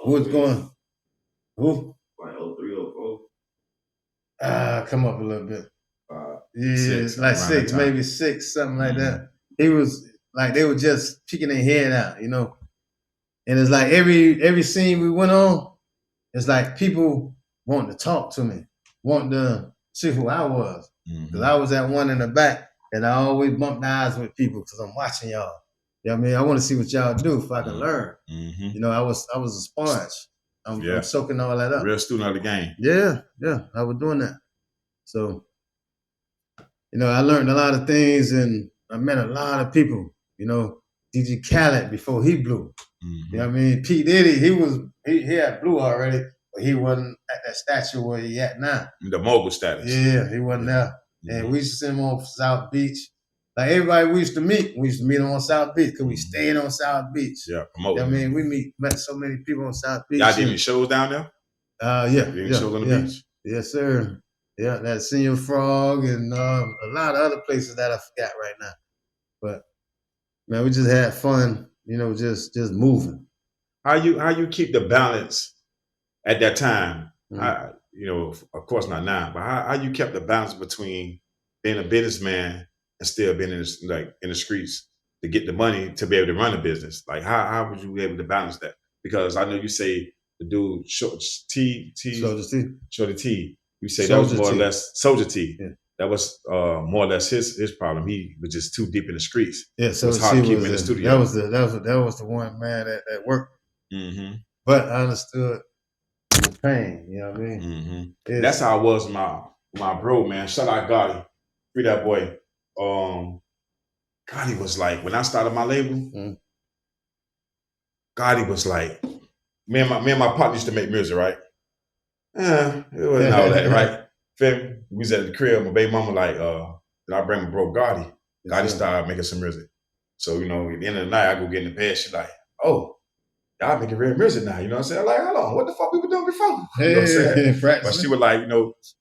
who's going? Who? Like 03, 04. Come up a little bit. Six, like 6, maybe 6, something like that. He was like, they were just peeking their head out, you know. And it's like every scene we went on, it's like people wanting to talk to me, wanting to see who I was. Because I was that one in the back, and I always bumped eyes with people because I'm watching y'all. You know what I mean? I want to see what y'all do if I can learn. Mm-hmm. You know, I was a sponge. I'm soaking all that up. Real student of the game. Yeah, I was doing that. So, you know, I learned a lot of things and I met a lot of people. You know, DJ Khaled before he blew. Mm-hmm. You know what I mean? P. Diddy, he had blew already, but he wasn't at that stature where he at now. The mogul status. Yeah, he wasn't there. Mm-hmm. And we used to send him on South Beach. Like everybody we used to meet him on South Beach because we stayed on South Beach. Yeah, promoting. You know what I mean? We met so many people on South Beach. Y'all did any shows down there? Shows on the beach. Yes, sir. Yeah, that Senior Frog and a lot of other places that I forgot right now. But man, we just had fun, just moving. How you keep the balance at that time? Of course not now, but how you kept the balance between being a businessman and still being in the streets to get the money to be able to run a business? Like how would you be able to balance that? Because I know you say the dude Soldier T. You say that was more or less Soldier T. Yeah. That was more or less his problem. He was just too deep in the streets. Yeah, so it was hard to keep him in the studio. That was the one man that worked. Mm-hmm. But I understood the pain. You know what I mean? Mm-hmm. That's how I was with my bro, man. Shout out Gotti, free that boy. Gotti was like, when I started my label, Gotti was like, me and my partner used to make music, right? It wasn't all that, right? Feel me? We was at the crib, my baby mama like, then I bring my bro Gotti. Gotti started making some music. So, at the end of the night, I go get in the bed, she like, oh, y'all making real music now, you know what I'm saying? I'm like, hold on, what the fuck we were doing before? You know what I'm saying? But she was like,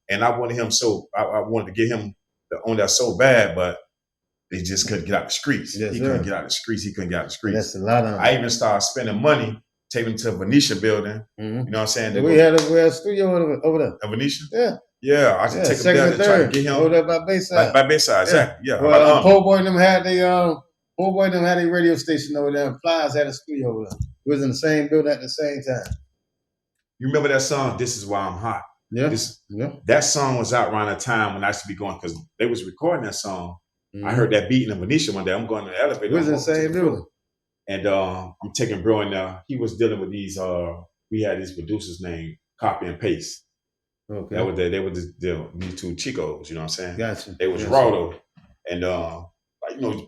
and I wanted him I wanted to get him to own that so bad, but he just couldn't get out the streets. He couldn't get out the streets. That's a lot of I even started spending money, taking him to a Venetia building. You know what I'm saying? We had a studio over there. A Venetia? Yeah. Yeah, I could take him down and try to get him. Over there by Bayside. By Bayside, exactly. Yeah. Well, Po-Boy and them had a radio station over there, and Plies had a studio over there. We was in the same building at the same time. You remember that song, This Is Why I'm Hot? Yeah. That song was out around the time when I used to be going, because they was recording that song. I heard that beat in the Venetia one day. I'm going to the elevator. We was in the same building. And I'm taking bro in there. He was dealing with these, we had these producers named Copy and Paste. Okay. They were these two Chicos, you know what I'm saying? Gotcha. They was raw though. And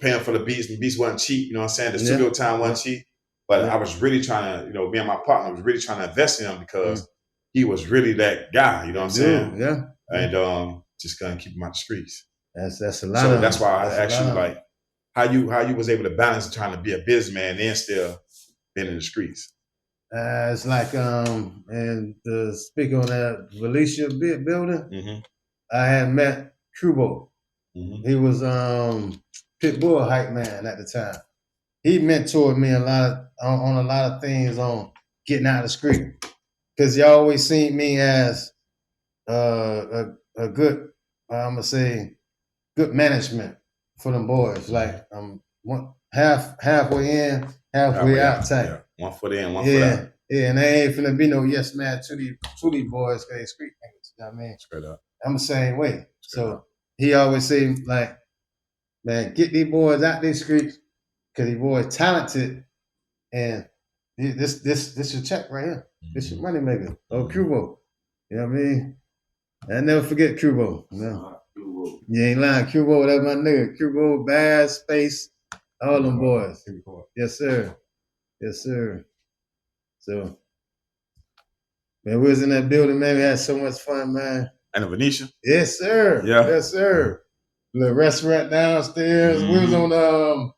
paying for the beats, and the beats wasn't cheap, you know what I'm saying? The studio time wasn't cheap. But I was really trying to, me and my partner was really trying to invest in him because he was really that guy, you know what I'm saying? Yeah. And just gonna keep him out the streets. That's a lot. So that's why I asked you, like, how you was able to balance trying to be a businessman and still being in the streets. It's like and to speak on that Valencia building, I had met Trubo. He was Pitbull hype man at the time. He mentored me on a lot of things on getting out of the street, because he always seen me as a good, I'm gonna say, good management for them boys. Like halfway in, halfway out type. Yeah. One foot in, one foot out. Yeah, and they ain't finna be no yes man to these boys, cause they street niggas. You know what I mean? Straight up. I'm the same way. He always say, like, man, get these boys out these streets, cause these boys talented, and this your check right here. This your money maker. Oh, Cubo. You know what I mean? I never forget Cubo. You ain't lying. Cubo, that's my nigga. Cubo, Bad Space, all them boys. Yes, sir. Yes, sir. So, man, we was in that building, man. We had so much fun, man. And the Venetia? Yes, sir. Yeah. Yes, sir. Little restaurant downstairs. We was on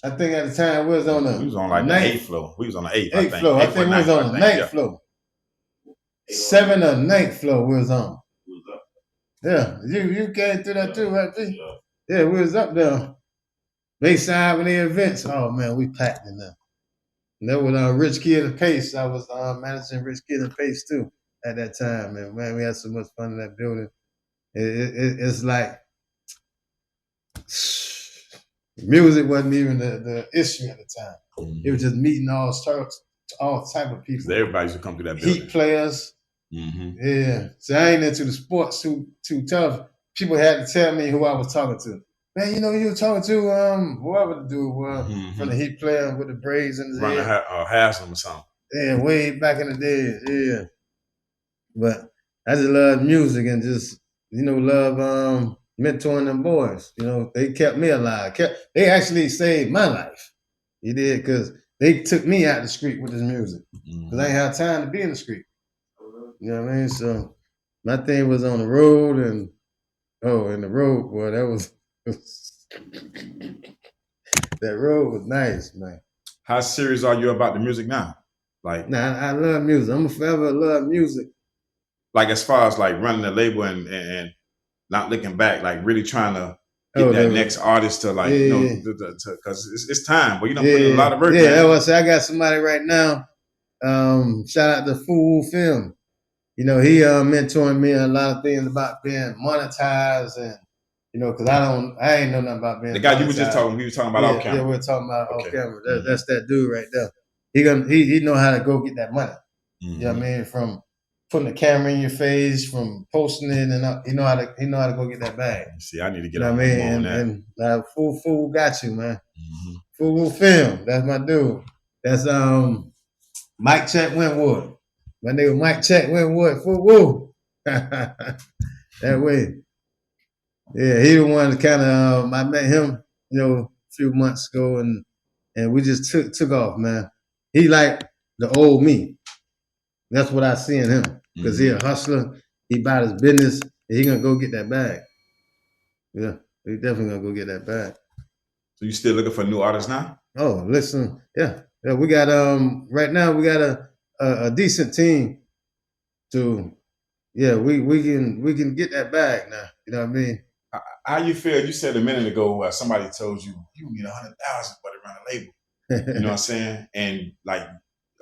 I think at the time we was on the 8th floor. We was on the 8th. 8th floor. I think we was on the 9th floor. 7th or 9th floor we was on. Yeah. You came through that too, right, P? Yeah, we was up there. Bayside when the events. Oh man, we packed in there. And that was Rich Kid and Pace. I was managing Rich Kid and Pace too at that time. And man, we had so much fun in that building. It's like music wasn't even the issue at the time. It was just meeting all type of people. Everybody used to come to that building. Heat players. Yeah. So I ain't into the sports too tough. People had to tell me who I was talking to. Man, you were talking to whoever the dude was from the Heat player with the braids in his head. Haslam or something. Yeah, way back in the day. Yeah. But I just love music and just, love mentoring them boys. They kept me alive. They actually saved my life. You did, because they took me out the street with this music. Because I ain't have time to be in the street. You know what I mean? So my thing was on the road, and in the road, boy, that was that road was nice, man. How serious are you about the music now? Like, nah, I love music. I'm forever love music. Like as far as like running the label and not looking back, like really trying to get that next artist to like, because it's time. But you don't put in a lot of work, man. Yeah, that's what I say. I got somebody right now. Shout out to Full Film. He mentoring me a lot of things about being monetized and because I ain't know nothing about being the guy monetized. we were talking about off camera. Yeah, we're talking about off camera. That's that dude right there. He know how to go get that money. You know what I mean? From putting the camera in your face, from posting it, and he know how to go get that bag. See, I need to get on that. And Full got you, man. Full Film. That's my dude. That's Mike Check Wentwood. My nigga Mike Check Wentwood. Full. That way. Yeah, he the one that kind of I met him, a few months ago, and we just took off, man. He like the old me. That's what I see in him. Because he a hustler. He about his business. And he gonna go get that bag. Yeah, he definitely gonna go get that bag. So you still looking for new artists now? Oh, listen, yeah. We got right now we got a decent team to we can get that bag now. You know what I mean? How you feel? You said a minute ago somebody told you need 100,000 for to run a label. You know what I'm saying? And like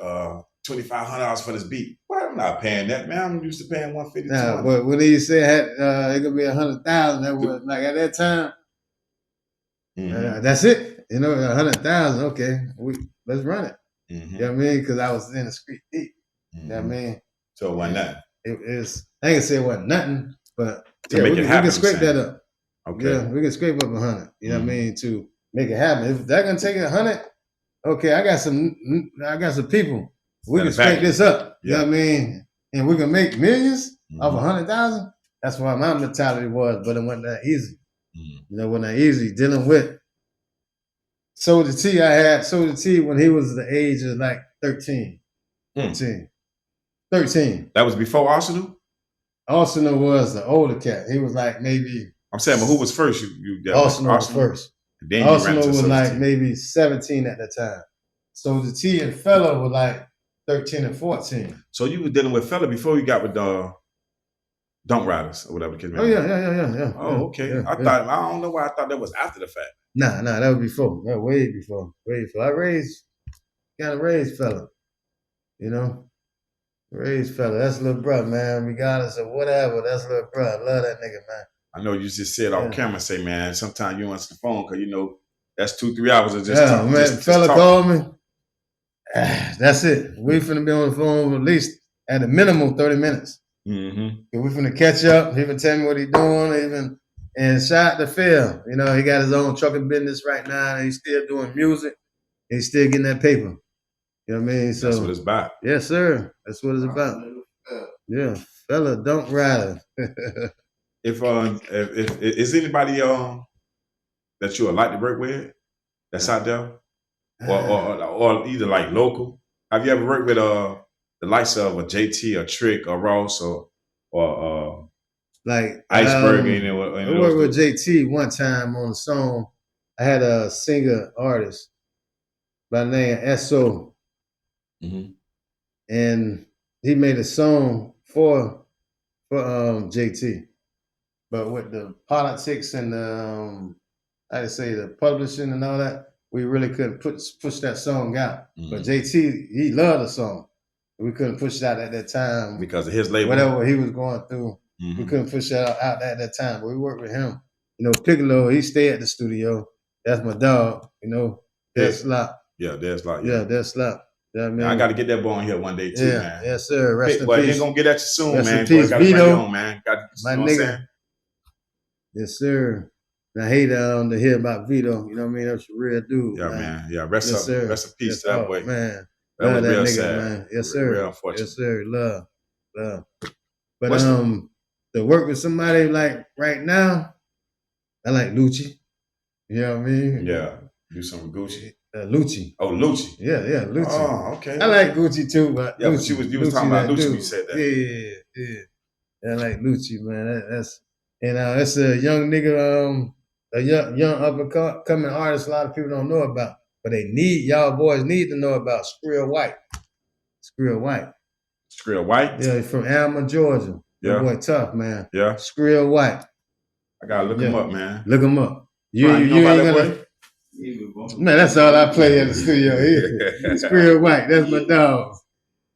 $2,500 for this beat. Well, I'm not paying that, man. I'm used to paying $150. Nah, but when he said it could be 100,000, that was like at that time. That's it. 100,000. Okay, let's run it. You know what I mean? Because I was in the street deep. You know what I mean? So it wasn't nothing. It is. I ain't gonna say it wasn't nothing, but to make it happen, we can scrape that up. Okay. Yeah, we can scrape up 100. You know what I mean? To make it happen. If they're gonna take 100, okay, I got some people. We can scrape this up. You know what I mean? And we can make millions off 100,000. That's what my mentality was, but it wasn't that easy. It wasn't that easy dealing with Soulja T. I had Soulja T when he was the age of like 13. 13. That was before Arsenal? Arsenal was the older cat. He was like maybe. I'm saying, but who was first? Arsenal was first. Then Arsenal was like maybe 17 at the time. Soulja T and Fella were like 13 and 14. So you were dealing with Fella before you got with the Dunk Riders or whatever the kid. Oh yeah. Oh, okay. I don't know why I thought that was after the fact. Nah, that was before. That was way before. I raised Fella. Raised Fella. That's little brother, man. Regardless of whatever, that's little brother. Love that nigga, man. I know you just said off camera, say, man, sometimes you answer the phone because that's 2-3 hours of just talking. Man, Fella called me. That's it. We finna be on the phone at least at a minimum 30 minutes. We finna catch up. He been telling me what he doing. And shout out to Phil. He got his own trucking business right now. And he's still doing music. He's still getting that paper. You know what I mean? So that's what it's about. Yes, sir. That's what it's about. Yeah, Fella, don't ride. If is anybody that you would like to work with that's out there, or either like local? Have you ever worked with the likes of a JT, or Trick, or Ross, or like Iceberg? I worked with JT one time on a song. I had a singer artist by the name S.O. And he made a song for JT, but with the politics and the publishing and all that, we really couldn't push that song out. But JT, he loved the song. We couldn't push it out at that time because of his label. Whatever he was going through, we couldn't push it out at that time. But we worked with him. Piccolo, he stayed at the studio. That's my dog. Dead Slop. Yeah, Dead Slop. Yeah, Dead Slop. I got to get that boy on here one day too, man. Yes, sir. Rest in peace. He's gonna get at you soon, Rest man. In peace, boy, Vito. Man. My nigga. Yes, sir. I hate to hear about Vito. You know what I mean? That's a real dude. Yeah, man. Yeah, rest in peace to that boy. Man. That was real nigga, sad. Man. Yes, sir. Real unfortunate. Yes, sir. Love. But to work with somebody like right now, I like Lucci. You know what I mean? Yeah. Do some Gucci. Lucci. Oh, Lucci. Yeah, Lucci. Oh, okay. I like Gucci too, but yeah, Lucci, but you was talking about Lucci when you said that. Yeah. I like Lucci, man. That's a young nigga, a young up and coming artist. A lot of people don't know about, but y'all boys need to know about Skrill White. Skrill White. Skrill White? Yeah, he's from Alma, Georgia. Yeah. That boy tough, man. Yeah. Skrill White. I gotta look him up, man. Look him up. You know about that boy? Man, that's all I play in the studio here. Skrill White, that's my dog.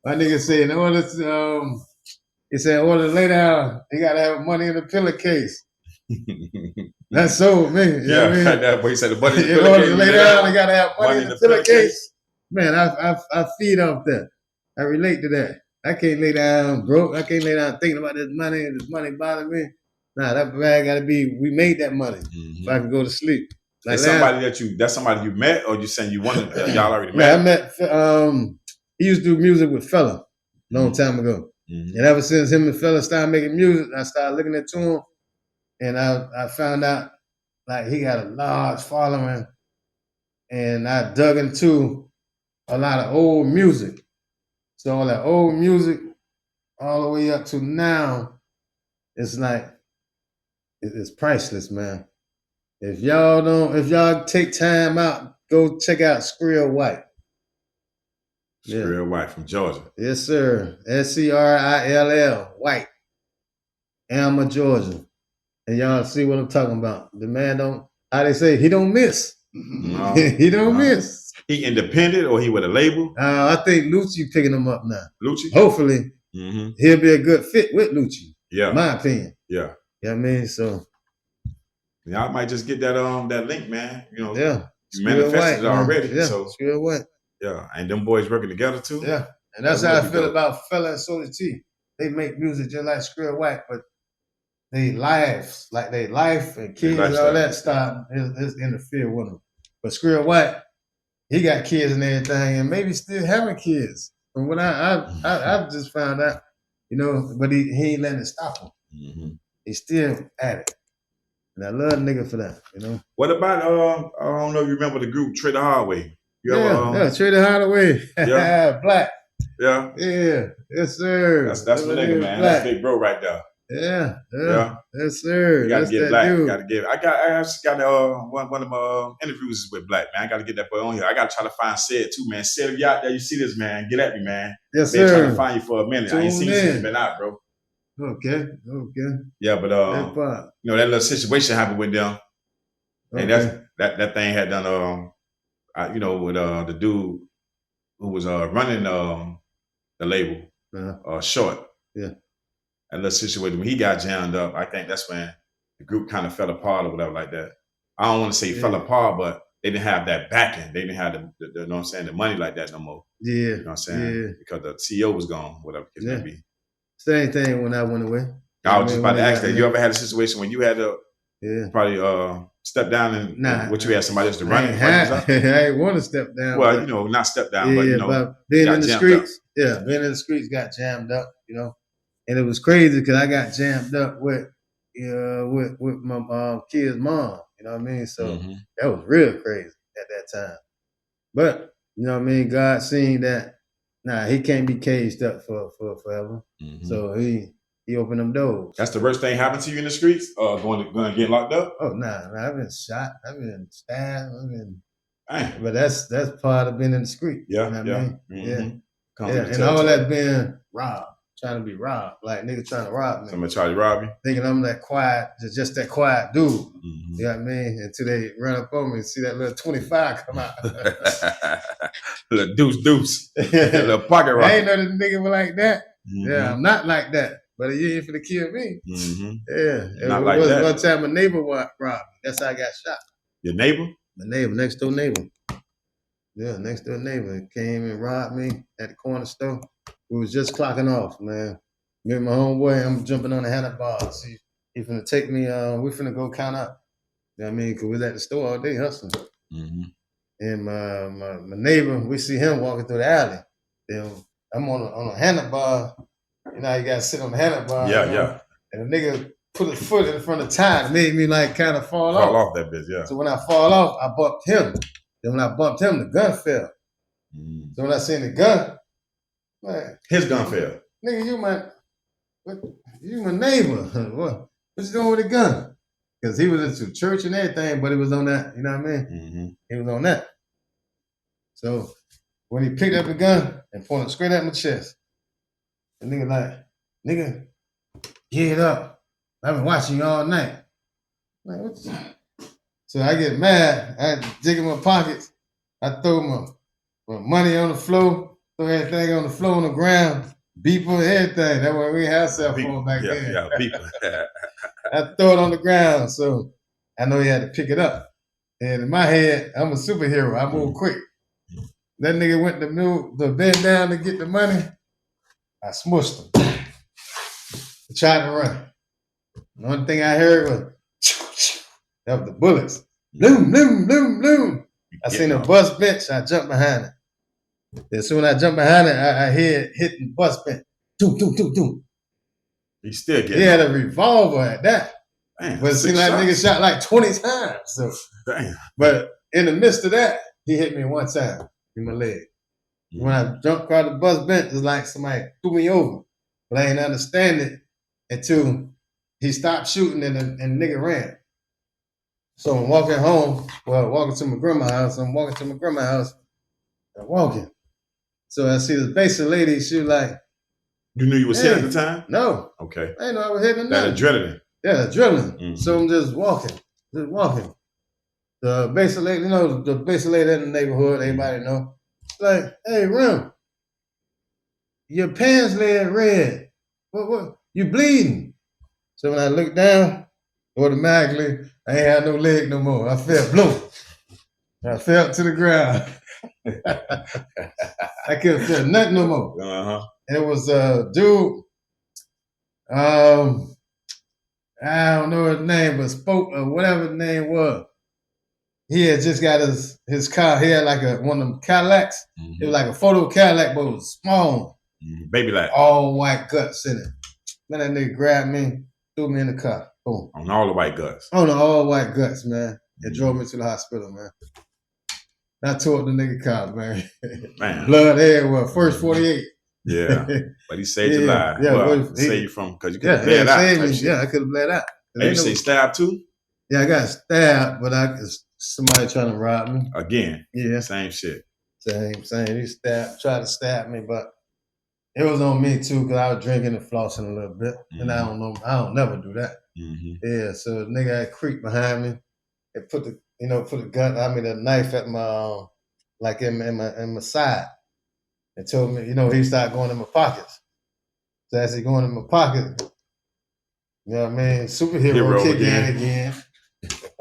My nigga said, in order to, he said, in order to lay down, you gotta have money in the pillowcase. That sold me. You know what I mean? That boy said the money in the in order to lay down, you gotta have money in the pillowcase. Man, I feed off that. I relate to that. I can't lay down broke. I can't lay down thinking about this money and this money bothering me. Nah, that bag gotta be, we made that money. So I can go to sleep. Like that's somebody you met, or you saying you wanted, y'all already met? Man, I met, he used to do music with Fella a long time ago. And ever since him and Fella started making music, I started looking into him, and I found out like he got a large following, and I dug into a lot of old music. So all that old music, all the way up to now, it's like, it's priceless, man. If y'all take time out, go check out Skrill White. Skrill White from Georgia. Yes, sir. Skrill White. Alma, Georgia. And y'all see what I'm talking about. The man don't, how they say, he don't miss. No, he don't miss. He independent, or he with a label? I think Lucci picking him up now. Lucci? Hopefully, he'll be a good fit with Lucci. Yeah. My opinion. Yeah. You know what I mean? So. Y'all might just get that link, man. You know, yeah. You manifested it already. Yeah. So Skrill White. Yeah. And them boys working together too. Yeah. And that's how I feel about Fella and Soulja T. They make music just like Skrill White, but they lives, like they life and kids and all that stuff is interfere with them. But Skrill White, he got kids and everything, and maybe still having kids. From what I've just found out, you know, but he ain't letting it stop him. He's still at it. And I love a nigga for that, you know. What about I don't know if you remember the group Trey the Hardway? Trey the Hardway. Yeah. Black. Yeah. Yeah. Yes, sir. That's my nigga, man. Black. That's big bro right there. Yeah. Yes, sir. You gotta get Black. Dude. Gotta get. I got one of my interviews with Black, man. I gotta get that boy on here. I gotta try to find Sid too, man. Sid, if you out there, you see this, man, get at me, man. Yes, been sir. Trying to find you for a minute. I ain't seen you since been out, bro. Okay. Yeah, but you know, that little situation happened with them, and that thing had done you know, with the dude who was running the label, Short. Yeah. That little situation when he got jammed up, I think that's when the group kind of fell apart or whatever like that. I don't want to say fell apart, but they didn't have that backing. They didn't have the you know what I'm saying, the money like that no more. Yeah. You know what I'm saying? Yeah. Because the CEO was gone, whatever it may be. Same thing when I went away. I was just about to ask that. You ever had a situation when you had to probably step down and what you had somebody else to run it? I ain't want to step down. Well, you know, not step down, but you know, but being in the streets, being in the streets got jammed up, you know. And it was crazy because I got jammed up with my kid's mom, you know what I mean? So that was real crazy at that time. But, you know what I mean, God seen that, he can't be caged up for forever. So he opened them doors. That's the worst thing happened to you in the streets? Going to get locked up? Oh, I've been shot, I've been stabbed, but that's part of being in the street. Yeah, you know what I mean? And all that being robbed. Trying to be robbed, like nigga trying to rob me. Somebody try to rob you? Thinking I'm that quiet, just that quiet dude. You know what I mean? Until they run up on me and see that little 25 come out. Little deuce. Little pocket rocket. I ain't know this nigga was like that. Yeah, I'm not like that. But you ain't finna kill me. Yeah. Not like that. One time a neighbor robbed me. That's how I got shot. Your neighbor? My neighbor, next door neighbor. Yeah, next door neighbor came and robbed me at the corner store. We was just clocking off, man. Me and my homeboy, I'm jumping on the handlebar. See, he finna take me, we finna go count up. You know what I mean? Because we was at the store all day hustling. And my neighbor, we see him walking through the alley. Then I'm on a handlebar. You know, you gotta sit on the handlebar. Yeah. And the nigga put his foot in front of the tire. It made me like kind of fall off. Fall off that bitch, yeah. So when I fall off, I bumped him. Then when I bumped him, the gun fell. So when I seen the gun, man, his gun fell. Nigga, you my neighbor. What you doing with the gun? Because he was into church and everything, but he was on that, you know what I mean? He was on that. So when he picked up the gun and pointed straight at my chest. The nigga like, nigga, get up. I've been watching you all night. Like, what the... So I get mad. I dig in my pockets. I throw my money on the floor, throw everything on the floor on the ground, beeper, everything. That's why we had cell phone back then. Yeah, beeper. I throw it on the ground, so I know he had to pick it up. And in my head, I'm a superhero. I move quick. That nigga went to bend down to get the money. I smushed him. I tried to run. The only thing I heard was that was the bullets. Bloom, bloom, bloom, bloom. I seen a bus bench. I jumped behind it. As soon as I jumped behind it, I heard hitting the bus bench. Doom, doom, doom, doom. He still getting. He had a revolver at that. Damn, but it seemed like nigga shot like 20 times. So, damn. But in the midst of that, he hit me one time in my leg. Mm-hmm. When I jumped across the bus bench, it's like somebody threw me over. But I didn't understand it until he stopped shooting and the nigga ran. So I'm walking home, walking to my grandma's house. I'm walking. So I see this basic lady, she was like, you knew you was hit at the time? No. Okay. I didn't know I was hitting that adrenaline. Yeah, adrenaline. Mm-hmm. So I'm just walking. The basic lady, the basic lady in the neighborhood, everybody know. It's like, hey, Rim, your pants leg red. What? You bleeding. So when I looked down, automatically, I ain't had no leg no more. I fell, bloom. I fell to the ground. I couldn't feel nothing no more. Uh-huh. And it was a dude, I don't know his name, but spoke or whatever his name was. He had just got his car. He had like one of them Cadillacs. Mm-hmm. It was like a photo Cadillac, but it was small. Mm-hmm. Baby like. All white guts in it. Then that nigga grabbed me, threw me in the car. Boom. On all the white guts. On all white guts, man. It drove me to the hospital, man. I tore up the nigga car, man. Blood everywhere. First 48. Yeah. But he saved your life. Yeah, well, saved you from, because you could have bled out. I could have bled out. And you say stabbed too? Yeah, I got stabbed, but somebody trying to rob me. Again. Yeah. Same shit. Same. He tried to stab me, but it was on me too, because I was drinking and flossing a little bit. Mm-hmm. And I don't never do that. Mm-hmm. Yeah, so the nigga had creeped behind me and put the gun, the knife at my, like in my side. And told me, he started going in my pockets. So as he going in my pocket, you know what I mean? Superhero kick in again.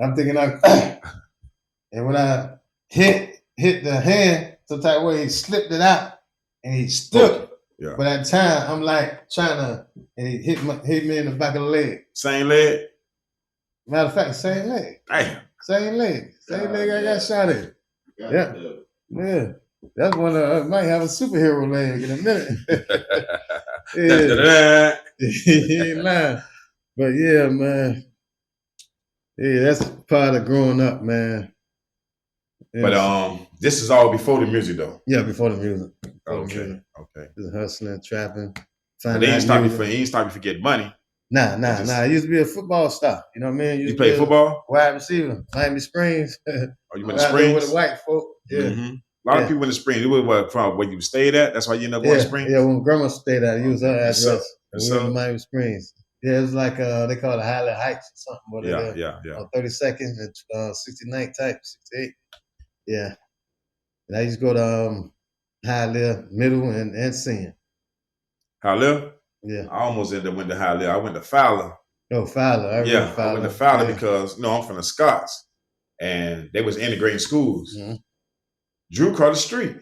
I'm thinking and when I hit the hand, some type of way, he slipped it out and he stuck it. Yeah. But at the time, I'm like and he hit me in the back of the leg. Same leg? Matter of fact, same leg. Damn. Same leg. Same leg I got shot at. Yeah. That's one I might have a superhero leg in a minute. Yeah. He ain't lying. But yeah, man. Yeah, that's part of growing up, man. Yeah. But this is all before the music though. Yeah, before the music. Okay. Just hustling, trapping. But they ain't stop you for getting money. Nah. I used to be a football star. You know what I mean? You play football? Wide receiver, Miami Springs. Oh, you went to Springs? With the white folk. Yeah. Mm-hmm. A lot of people in the Springs. It was from where you stayed at. That's why you ended up going to Springs. Yeah, when grandma stayed at, used her address. We went to Miami Springs. Yeah, it was like they call it Highland Heights or something. Yeah. On 32nd and 69th type, 68. Yeah. And I used to go to Highland, Middle, and Senior. Highland? Yeah. I almost ended up went to Highland. I went to Fowler. Oh, Fowler. I went to Fowler because I'm from the Scots, and they was integrating schools. Mm-hmm. Drew across the street.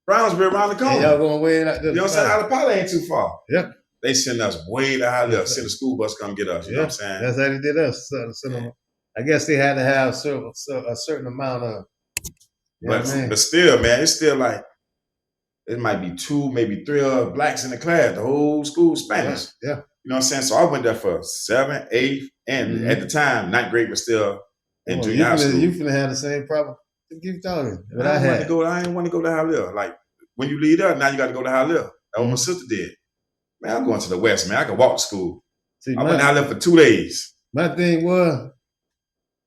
Brownsville around the corner. Y'all going way like this. You know what I'm saying? Alapala ain't too far. Yep. They send us way to Highland. Send a school bus come get us. You know what I'm saying? That's how they did us. I guess they had to have a certain amount of. But still, man, it's still like it might be 2, maybe 3 blacks in the class. The whole school Spanish. Yeah. You know what I'm saying? So I went there for 7th, 8th, and at the time, 9th grade was still in junior high school. You finna have the same problem. Keep talking. But I didn't want to go to Highland. Like when you leave there, now you got to go to Highland. That's what my sister did. Man, I'm going to the West, man. I can walk to school. I went to Highland for 2 days. My thing was,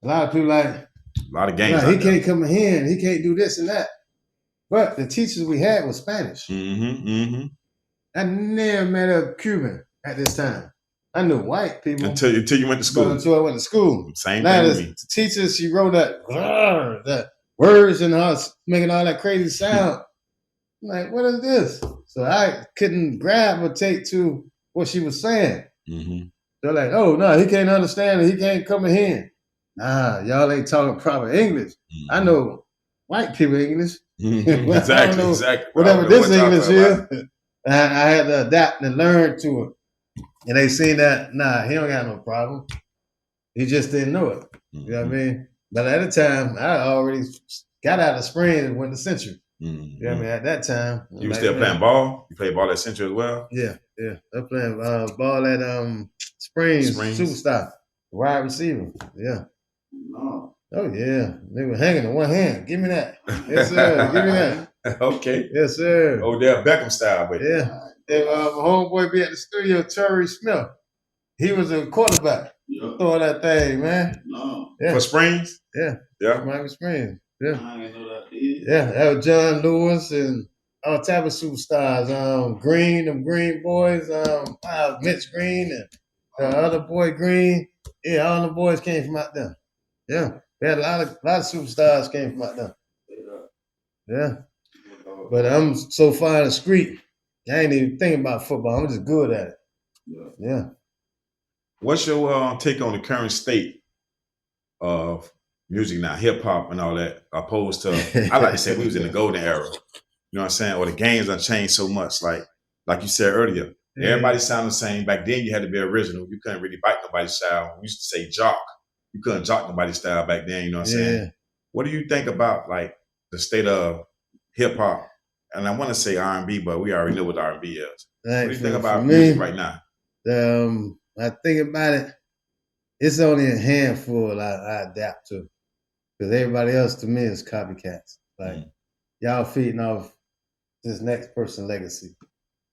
a lot of people a lot of gangs. He can't come in here and he can't do this and that. But the teachers we had was Spanish. I never met a Cuban at this time. I knew white people until you went to school. But until I went to school. Same now, thing with me. The teacher, she wrote that words and all, making all that crazy sound. I'm like, what is this? So I couldn't grab or take to what she was saying. They're like, oh no, he can't understand it. He can't come in here. Nah, y'all ain't talking proper English. I know white people English. Exactly. Whatever this English is. I had to adapt and learn to it. And they seen that, nah, he don't got no problem. He just didn't know it. You know what I mean? But at the time, I already got out of Springs and went to Century. You know what I mean? At that time. You were still playing ball? You played ball at Century as well? Yeah. I playing ball at Springs. Superstar. Wide receiver. Yeah. Oh yeah. They were hanging in one hand. Give me that. Yes, sir. Give me that. Okay. Yes, sir. Odell Beckham style, but yeah. And my homeboy be at the studio, Terry Smith. He was a quarterback. Throwing that thing, man. For Springs? Yeah. Miami Springs. Yeah. I didn't know that. Yeah, that was John Lewis and all type of superstars. Green boys, Mitch Green and the other boy Green. Yeah, all the boys came from out there. Yeah. We had a lot of superstars came from out there. Yeah. But I'm so far in the street, I ain't even thinking about football. I'm just good at it. Yeah. What's your take on the current state of music now, hip hop and all that, opposed to, I like to say we was in the golden era. You know what I'm saying? Or the games done changed so much. Like you said earlier, everybody sounded the same. Back then you had to be original. You couldn't really bite nobody's style. We used to say jock. You couldn't jock nobody's style back then, you know what I'm saying? What do you think about like the state of hip hop? And I want to say R&B, but we already know what R&B is. What do you think about music right now? I think about it, it's only a handful I adapt to. Because everybody else to me is copycats. Like y'all feeding off this next person's legacy.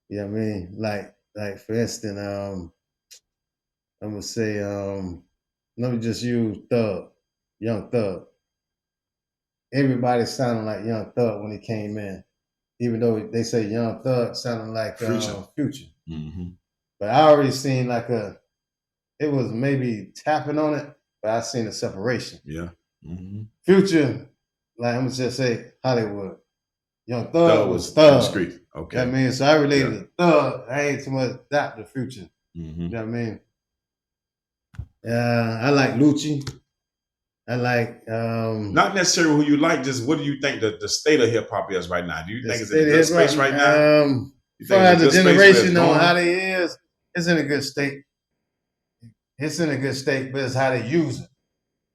You know what I mean? Like for instance, I'm gonna say, let me just use Thug, Young Thug. Everybody sounded like Young Thug when he came in, even though they say Young Thug sounded like Future. But I already seen it was maybe tapping on it, but I seen a separation. Yeah. Future, like I'm gonna just say Hollywood. Young Thug was Thug. Street. Okay. You know what I mean? So I related to Thug. I ain't too much adapt to Future. You know what I mean? I like Lucci. I like not necessarily who you like, just what do you think the state of hip hop is right now? Do you think it's in a good space right now? For the generation on how they is, it's in a good state. It's in a good state, but it's how they use it.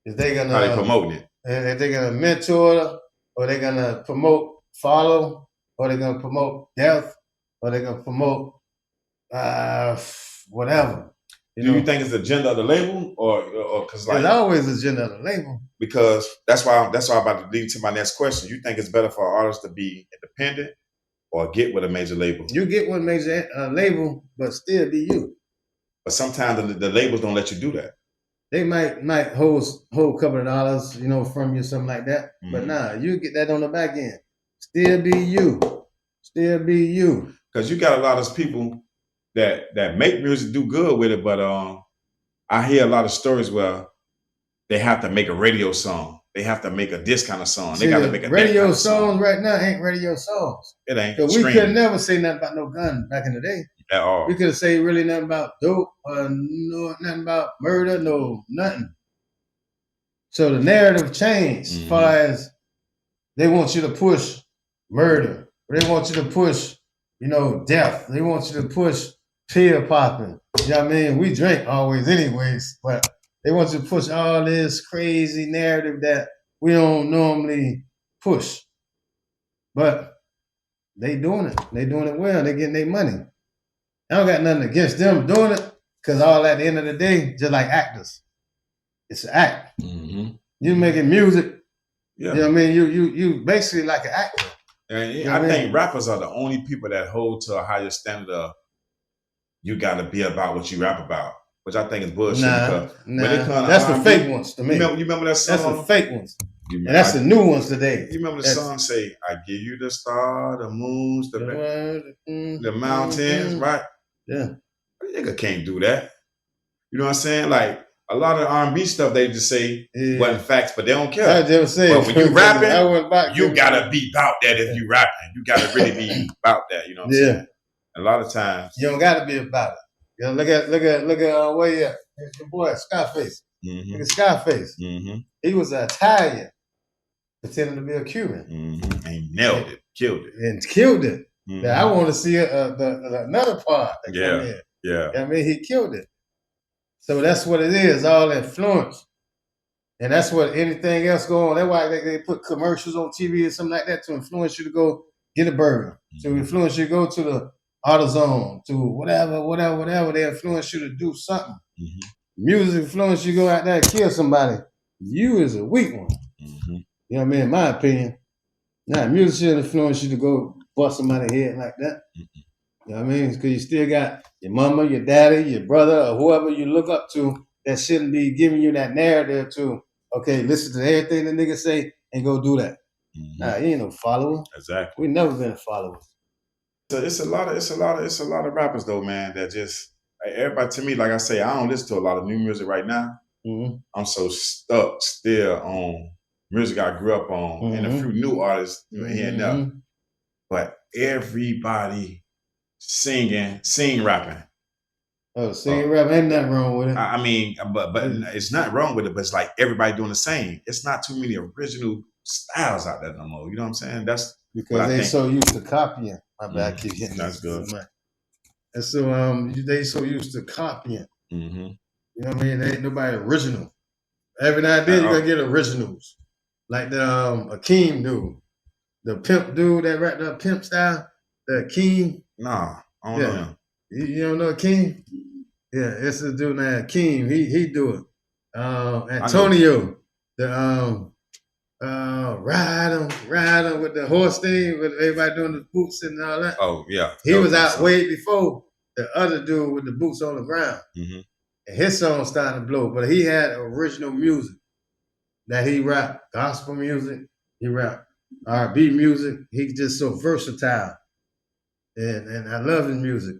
If they gonna how they promoting it. If they're gonna mentor, or they're gonna promote follow, or they're gonna promote death, or they're gonna promote whatever. Do you think it's the agenda of the label, or because like there's always the agenda of the label? Because that's why I'm about to lead to my next question. You think it's better for artists to be independent or get with a major label? You get with a major label, but still be you. But sometimes the labels don't let you do that. They might hold a couple of dollars, from you, something like that. But nah, you get that on the back end. Still be you. Still be you. Because you got a lot of people that make music, do good with it, but I hear a lot of stories where they have to make a radio song. They have to make this kind of song. They got to make a radio kind of songs right now ain't radio songs. It ain't. Because we could never say nothing about no gun back in the day. At all. We could say really nothing about dope or nothing about murder, nothing. So the narrative changed as far as they want you to push murder. They want you to push, death. They want you to push pill popping. You know what I mean? We drink always anyways, but they want you to push all this crazy narrative that we don't normally push. But they doing it. They doing it well. They getting their money. I don't got nothing against them doing it, because all at the end of the day, just like actors, it's an act. You making music. Yeah. You know what I mean? You basically like an actor. And I think rappers are the only people that hold to a higher standard of you got to be about what you rap about, which I think is bullshit. Nah, that's the fake ones to me. You remember that song? That's the fake ones. And that's the new ones today. You remember the song say, I give you the star, the moons, the mountains, right? Yeah. A nigga can't do that. You know what I'm saying? Like, a lot of R&B stuff, they just say wasn't facts, but they don't care. I just say, but when you rapping, you gotta be about that if you rapping. You gotta really be about that. You know what I'm saying? A lot of times. You don't gotta be about it. You know, look at where you at. Your boy, Scarface. Look at Scarface. He was an Italian, pretending to be a Cuban. And nailed it. Killed it. And killed it. Now, I want to see another part. Yeah. I mean, he killed it. So that's what it is, all influence. And that's what anything else go on. That's why they put commercials on TV or something like that to influence you to go get a burger, to influence you to go to the AutoZone, to whatever. They influence you to do something. Music influence you to go out there and kill somebody. You is a weak one. You know what I mean? In my opinion. Now, music should influence you to go bust somebody's head like that. You know what I mean? Because you still got your mama, your daddy, your brother, or whoever you look up to that shouldn't be giving you that narrative to, okay, listen to everything the nigga say and go do that. Nah, you ain't no follower. Exactly. We never been a follower. So it's a lot of rappers though, man, that just like, everybody to me, like I say, I don't listen to a lot of new music right now. I'm so stuck still on music I grew up on and a few new artists here and there. But everybody rapping. Oh, singing rapping, ain't nothing wrong with it. I mean, but it's not wrong with it, but it's like everybody doing the same. It's not too many original styles out there no more. You know what I'm saying? That's because they so used to copying. My bad, I keep hitting that's good. And so they so used to copying. You know what I mean? There ain't nobody original. Every now and then you're gonna get originals. Like the Akeem dude. The pimp dude that rap the pimp style. The Akeem. Nah, I don't know him. You don't know Akeem? Yeah, it's a dude named Akeem. He do it. Antonio, the ride him with the horse thing, with everybody doing the boots and all that. Oh yeah. He was out way before the other dude with the boots on the ground. And his song started to blow, but he had original music that he rapped. Gospel music, he rapped R&B music. He's just so versatile. And I love his music.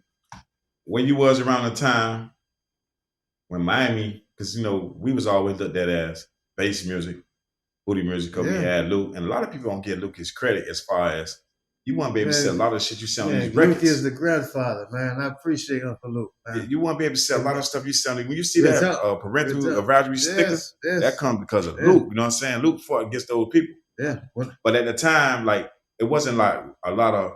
When you was around the time when Miami, because you know, we was always looked at as bass music, booty music, because we had Luke, and a lot of people don't give Luke his credit as far as you want to be able to sell a lot of shit you sell on these records. Luke is the grandfather, man. I appreciate Uncle Luke, man. You want to be able to sell a lot of stuff you selling. When you see that parental advisory stickers, that comes because of Luke. You know what I'm saying? Luke fought against those people. But at the time, like, it wasn't like a lot of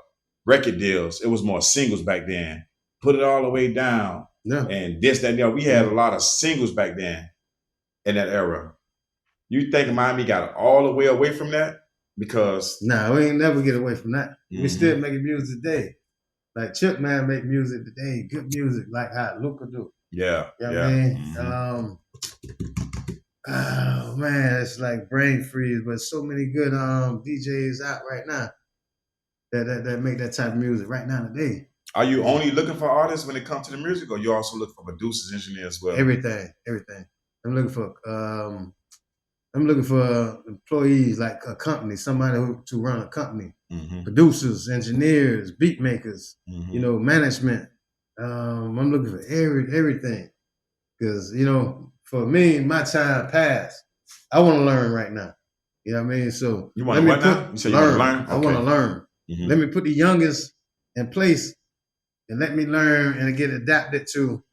record deals. It was more singles back then. Put it all the way down. And this, that, and the other. We had a lot of singles back then in that era. You think Miami got all the way away from that? Because nah, we ain't never get away from that. We still making music today. Like Chip Man make music today, good music, like how Luca do. Yeah. You know what I mean? Oh man, it's like brain freeze, but so many good DJs out right now that make that type of music right now today. Are you only looking for artists when it comes to the music, or you also look for producers, engineers as well? Everything. I'm looking for employees, like a company, somebody to run a company, producers, engineers, beat makers, you know, management. I'm looking for everything because, you know, for me, my time passed. I want to learn right now. You know what I mean? So you want to what now? You say you want to learn? I want to learn. Let me put the youngest in place and let me learn and get adapted to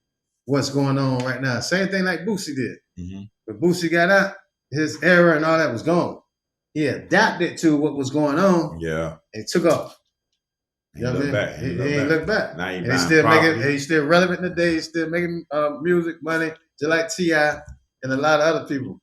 what's going on right now. Same thing like Boosie did. When Boosie got out, his era and all that was gone. He adapted to what was going on. Yeah. And took off. You know what I mean? He ain't look back. Now and he's still relevant today. He's still making music, money, just like T.I. and a lot of other people.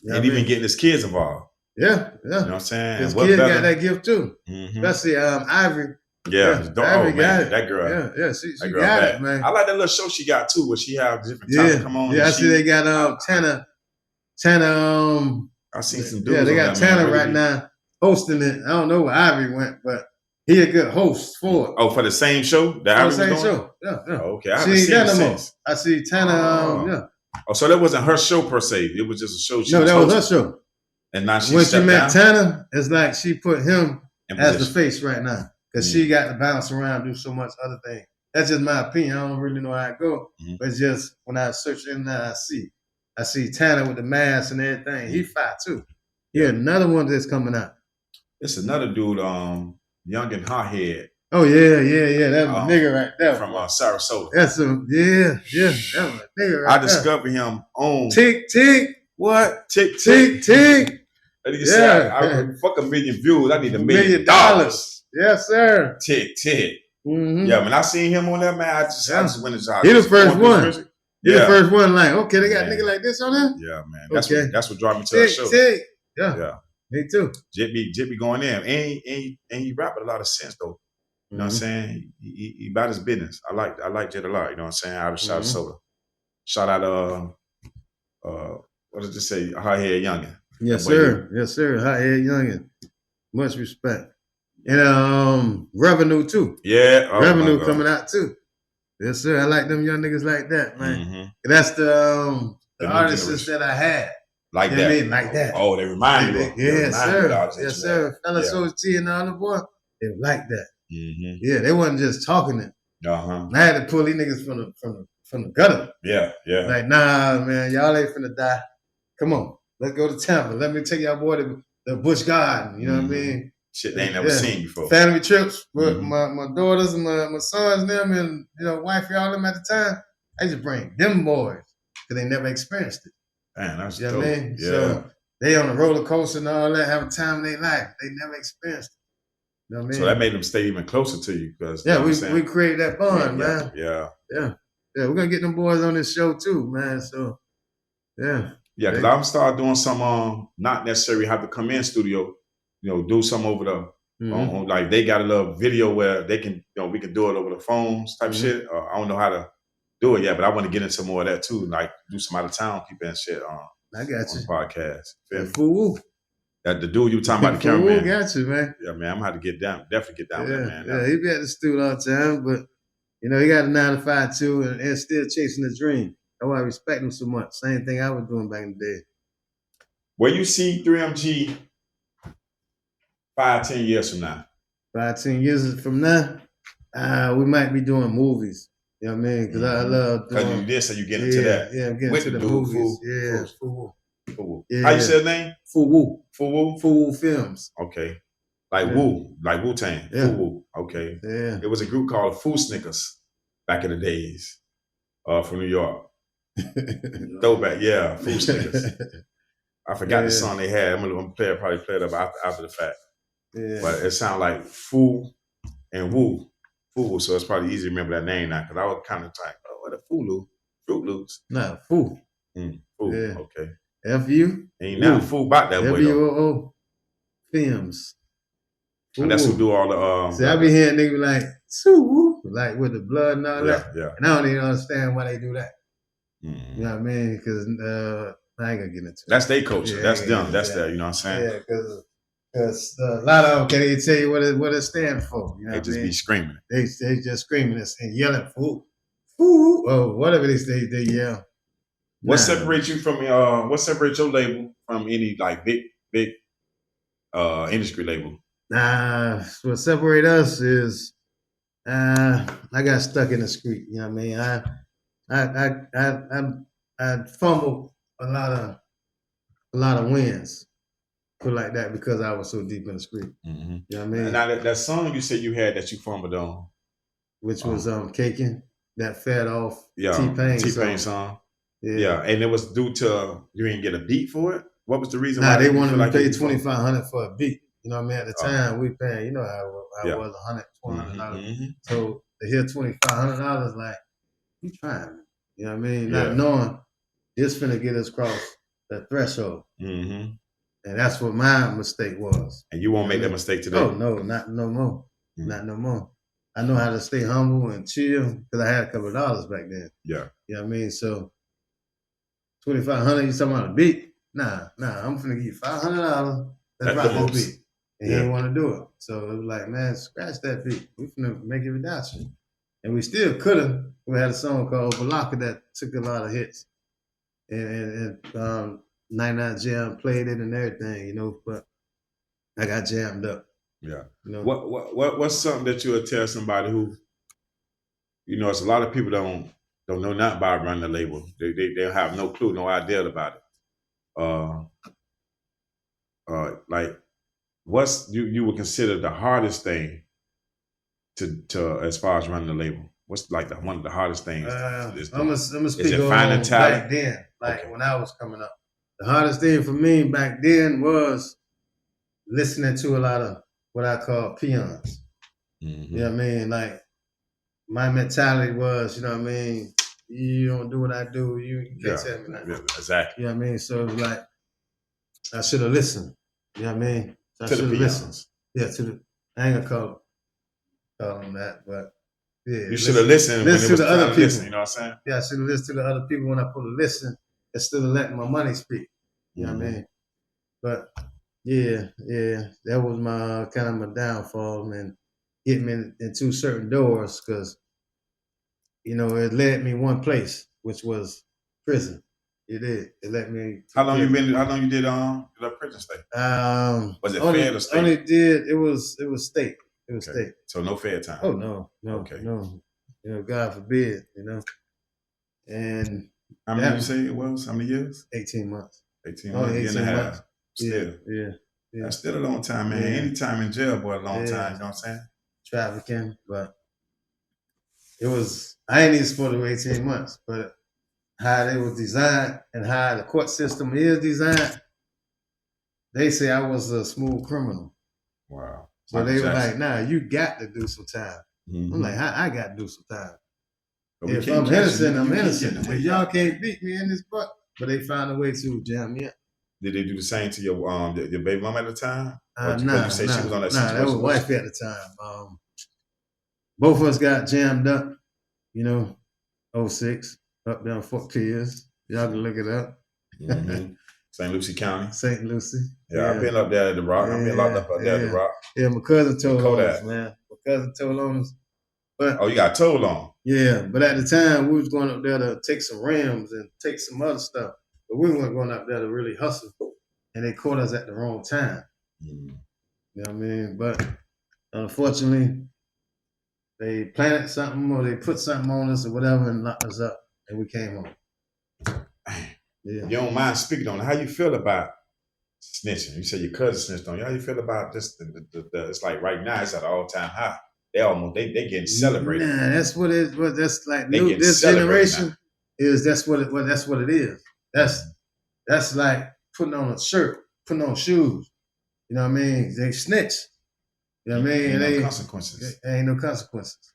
And even getting his kids involved. Yeah. You know what I'm saying? His kids got that gift too. Especially Ivory. Yeah. Ivory got it. That girl. Yeah, she got it, man. I like that little show she got too, where she have different talents come on. Yeah, I see they got Tanner. I seen some dudes. Yeah, they got Tanner right now hosting it. I don't know where Ivory went, but he a good host for it. Oh, for the same show? The same show. Yeah. Oh, okay. I haven't seen it since. I see Tanner. Oh, so that wasn't her show per se. It was just a show. That was her show. And now she when she met down Tanner, it's like she put him in as the position. face right now because she got to bounce around, do so much other things. That's just my opinion. I don't really know how it go, but it's just when I search in there, I see Tanner with the mask and everything. He fire too. Yeah, another one that's coming out. It's another dude, young and hot head. Oh yeah. That's my nigga right there from Sarasota. That's a yeah. That's my nigga right I discovered him on Tick. What? Tick. And you say, I fuck $1 million views. I need $1 million. Yes, sir. Tick. Mm-hmm. Yeah, when I seen him on that, man, I just went inside. He the first one. He the first one. Like, okay, they got a nigga like this on there. Yeah, man. That's what brought me to the show. Yeah. Me too. Jit be going in. And he rap with a lot of sense though. You know what I'm saying? He about his business. I like Jit a lot. You know what I'm saying? Out of Sarasota. Shout out what did you say? Hot Head Youngin. Yes, sir. Hot Head Youngin. Much respect. And Revenue too. Yeah. Revenue coming out too. Yes, sir. I like them young niggas like that, man. That's the artists that I had. Like that. I mean? Like that. Oh, they remind you. Yes, sir. Fella Soulja T and all the boy, they were like that. Yeah, they wasn't just talking it. I had to pull these niggas from the gutter. Yeah. Like, nah, man, y'all ain't finna die. Come on, let's go to Tampa. Let me take y'all boy to the Busch Garden. You know what I mean? Shit they ain't never seen before. Family trips with my daughters and my sons and them and wifey all them at the time. I just bring them boys because they never experienced it. Man, that's you know dope. what I mean? Yeah. So they on the roller coaster and all that, have a time in their life. They never experienced it. You know what I mean? So that made them stay even closer to you because we created that bond, man. Yeah. We're gonna get them boys on this show too, man. So yeah. Yeah, because I'm start doing some not necessarily have to come in studio, do some over the like they got a little video where they can we can do it over the phones type shit. I don't know how to do it yet, but I want to get into more of that too, like do some out of town people and shit I got you. On the podcast. Fool. That the dude you talking about the cameraman. Got you, man. Yeah, man, I'm gonna have to definitely get down with that, man. Yeah, he be at the studio all the time, but he got a 9 to 5 too and still chasing the dream. That's why I respect him so much. Same thing I was doing back in the day. Where you see 3MG 5-10 years from now? 5-10 years from now, we might be doing movies. You know what I mean? Because I love doing. Because you did say you get into that. Yeah, I'm getting into the movies. Fuwu. Yeah. How you say the name? Fuwu Films. Okay. Like Wu, like Wu-Tang. Yeah. Fuwu. Okay. Yeah. It was a group called Foo Snickers back in the days from New York. Throwback, yeah, Foo Snickers. I forgot the song they had. I'm gonna probably play it up after the fact. Yeah. But it sounded like Foo and Wu. Foo, so it's probably easy to remember that name now because I was kind of like, oh, what a Fulu? Fruit Loops. Nah, Foo. Foo, yeah. Okay. F-U? Ain't now Foo about that boy though. F-U-O-O. Films. And that's who do all the See, I be hearing niggas like, Sue, like with the blood and all that. Yeah. And I don't even understand why they do that. Mm-hmm. You know what I mean? Because I ain't gonna get into it. That's their culture. That's them. That's their, you know what I'm saying? Yeah, because a lot of them can't even tell you what it stands for. You know they just be screaming. They just screaming and yelling, foo, or whatever they yell. What separates you from what separates your label from any like big industry label? What separates us is I got stuck in the street. You know what I mean? I fumbled a lot of wins. Put like that because I was so deep in the street. Mm-hmm. You know what I mean? Now that song you said you had that you fumbled on, which was Caking, that fed off T-Pain song. Yeah, and it was due to you didn't get a beat for it. What was the reason? They wanted to pay $2,500 for a beat. You know what I mean? At the time, we paying, how it was $100, $200. So to hear $2,500, like, you trying? You know what I mean? Not knowing it's finna get us across the threshold. Mm-hmm. And that's what my mistake was. And you won't make that mistake today? Oh, no, not no more. Mm-hmm. Not no more. I know how to stay humble and chill because I had a couple of dollars back then. Yeah. You know what I mean? So $2,500, you talking about a beat? Nah, I'm finna give you $500. Let's rock this beat. And he didn't want to do it. So it was like, man, scratch that beat. We finna make it without you. And we still could have. We had a song called Balaka that took a lot of hits. And 99 Jam played it and everything, you know, but I got jammed up. Yeah. You know? What's something that you would tell somebody who, you know, it's a lot of people don't know nothing about running a label. They have no clue, no idea about it. Like what's you would consider the hardest thing to as far as running a label? What's like one of the hardest things? I'm gonna speak it on finding talent? back then, like Okay. when I was coming up. The hardest thing for me back then was listening to a lot of what I call peons. Mm-hmm. You know what I mean? Like my mentality was, you know what I mean? You don't do what I do, you can't tell me nothing. Yeah, exactly. You know what I mean? So it was like I should have listened. You know what I mean? So I To the should have peons. listened. Yeah, I ain't gonna call them that, but yeah. You should have listened when it was to the time other to people. listen, you know what I'm saying? Yeah, I should have listened to the other people when I put to listen instead of letting my money speak. You know what I mean? But yeah, that was my kind of my downfall, man. Getting me into certain doors because you know it led me one place, which was prison. It did. It let me. How long you did the prison stay? Was it fed or state? Only did it was state. It was state. So no fed time. Oh no. Okay. No. You know, God forbid. You know. And how many you say it was? How many years? 18 months. 18 months. 18 and a half. Still. Yeah. That's still a long time, man. Yeah. Any time in jail, boy, a long time. You know what I'm saying? Trafficking, but it was. I ain't even supposed to 18 months, but how they was designed and how the court system is designed, they say I was a smooth criminal. Wow. So they were like, nah, you got to do some time. Mm-hmm. I'm like, I got to do some time. If I'm innocent, I'm innocent. But y'all can't beat me in this butt. But they found a way to jam me up. Did they do the same to your baby mama at the time? Nah, you say she was on that situation? That was wifey at the time. Both of us got jammed up, you know, 06, up there in Fort Pierce. Y'all can look it up. Mm-hmm. St. Lucie County. St. Lucie. Yeah, I've been up there at the Rock. I've been locked up there at the Rock. Yeah, my cousin told on us, man. My cousin told on us. But you got told on? Yeah, but at the time, we was going up there to take some rims and take some other stuff. But we weren't going up there to really hustle. And they caught us at the wrong time. Mm-hmm. You know what I mean? But unfortunately, they planted something or they put something on us or whatever and locked us up. And we came home. Yeah. You don't mind speaking on it. How you feel about snitching? You said your cousin snitched on you. How you feel about this? It's like right now it's at an all-time high. They getting celebrated. Nah, that's what it was. That's like this generation is that's what it is. That's like putting on a shirt, putting on shoes. You know what I mean? They snitch. You know what I mean? Ain't no consequences. Ain't no consequences.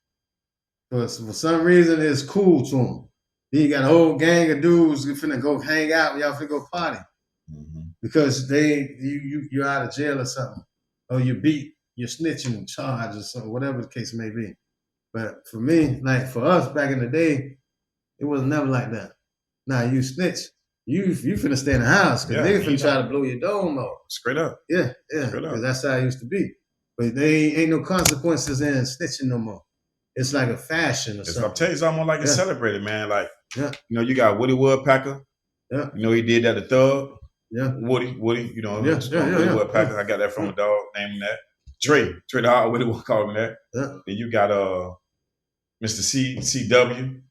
But for some reason, it's cool to them. Then you got a whole gang of dudes who finna go hang out. Y'all finna go party because you're out of jail or something, or you're snitching charge or something, whatever the case may be. But for me, like for us back in the day, it was never like that. Now you snitch, you finna stay in the house because they finna try to blow your dome off. Straight up. Yeah. Because that's how it used to be. But they ain't no consequences in snitching no more. It's like a fashion or something. I'm telling you, it's almost like it's celebrated, man. Like, you know, you got Woody Woodpecker. Yeah. You know, he did that to Thug. Yeah. Woody, you know, Woody Woodpecker. I got that from a dog named that. Trey the Hard Woody will call him that. Yeah. Then you got Mr. CW.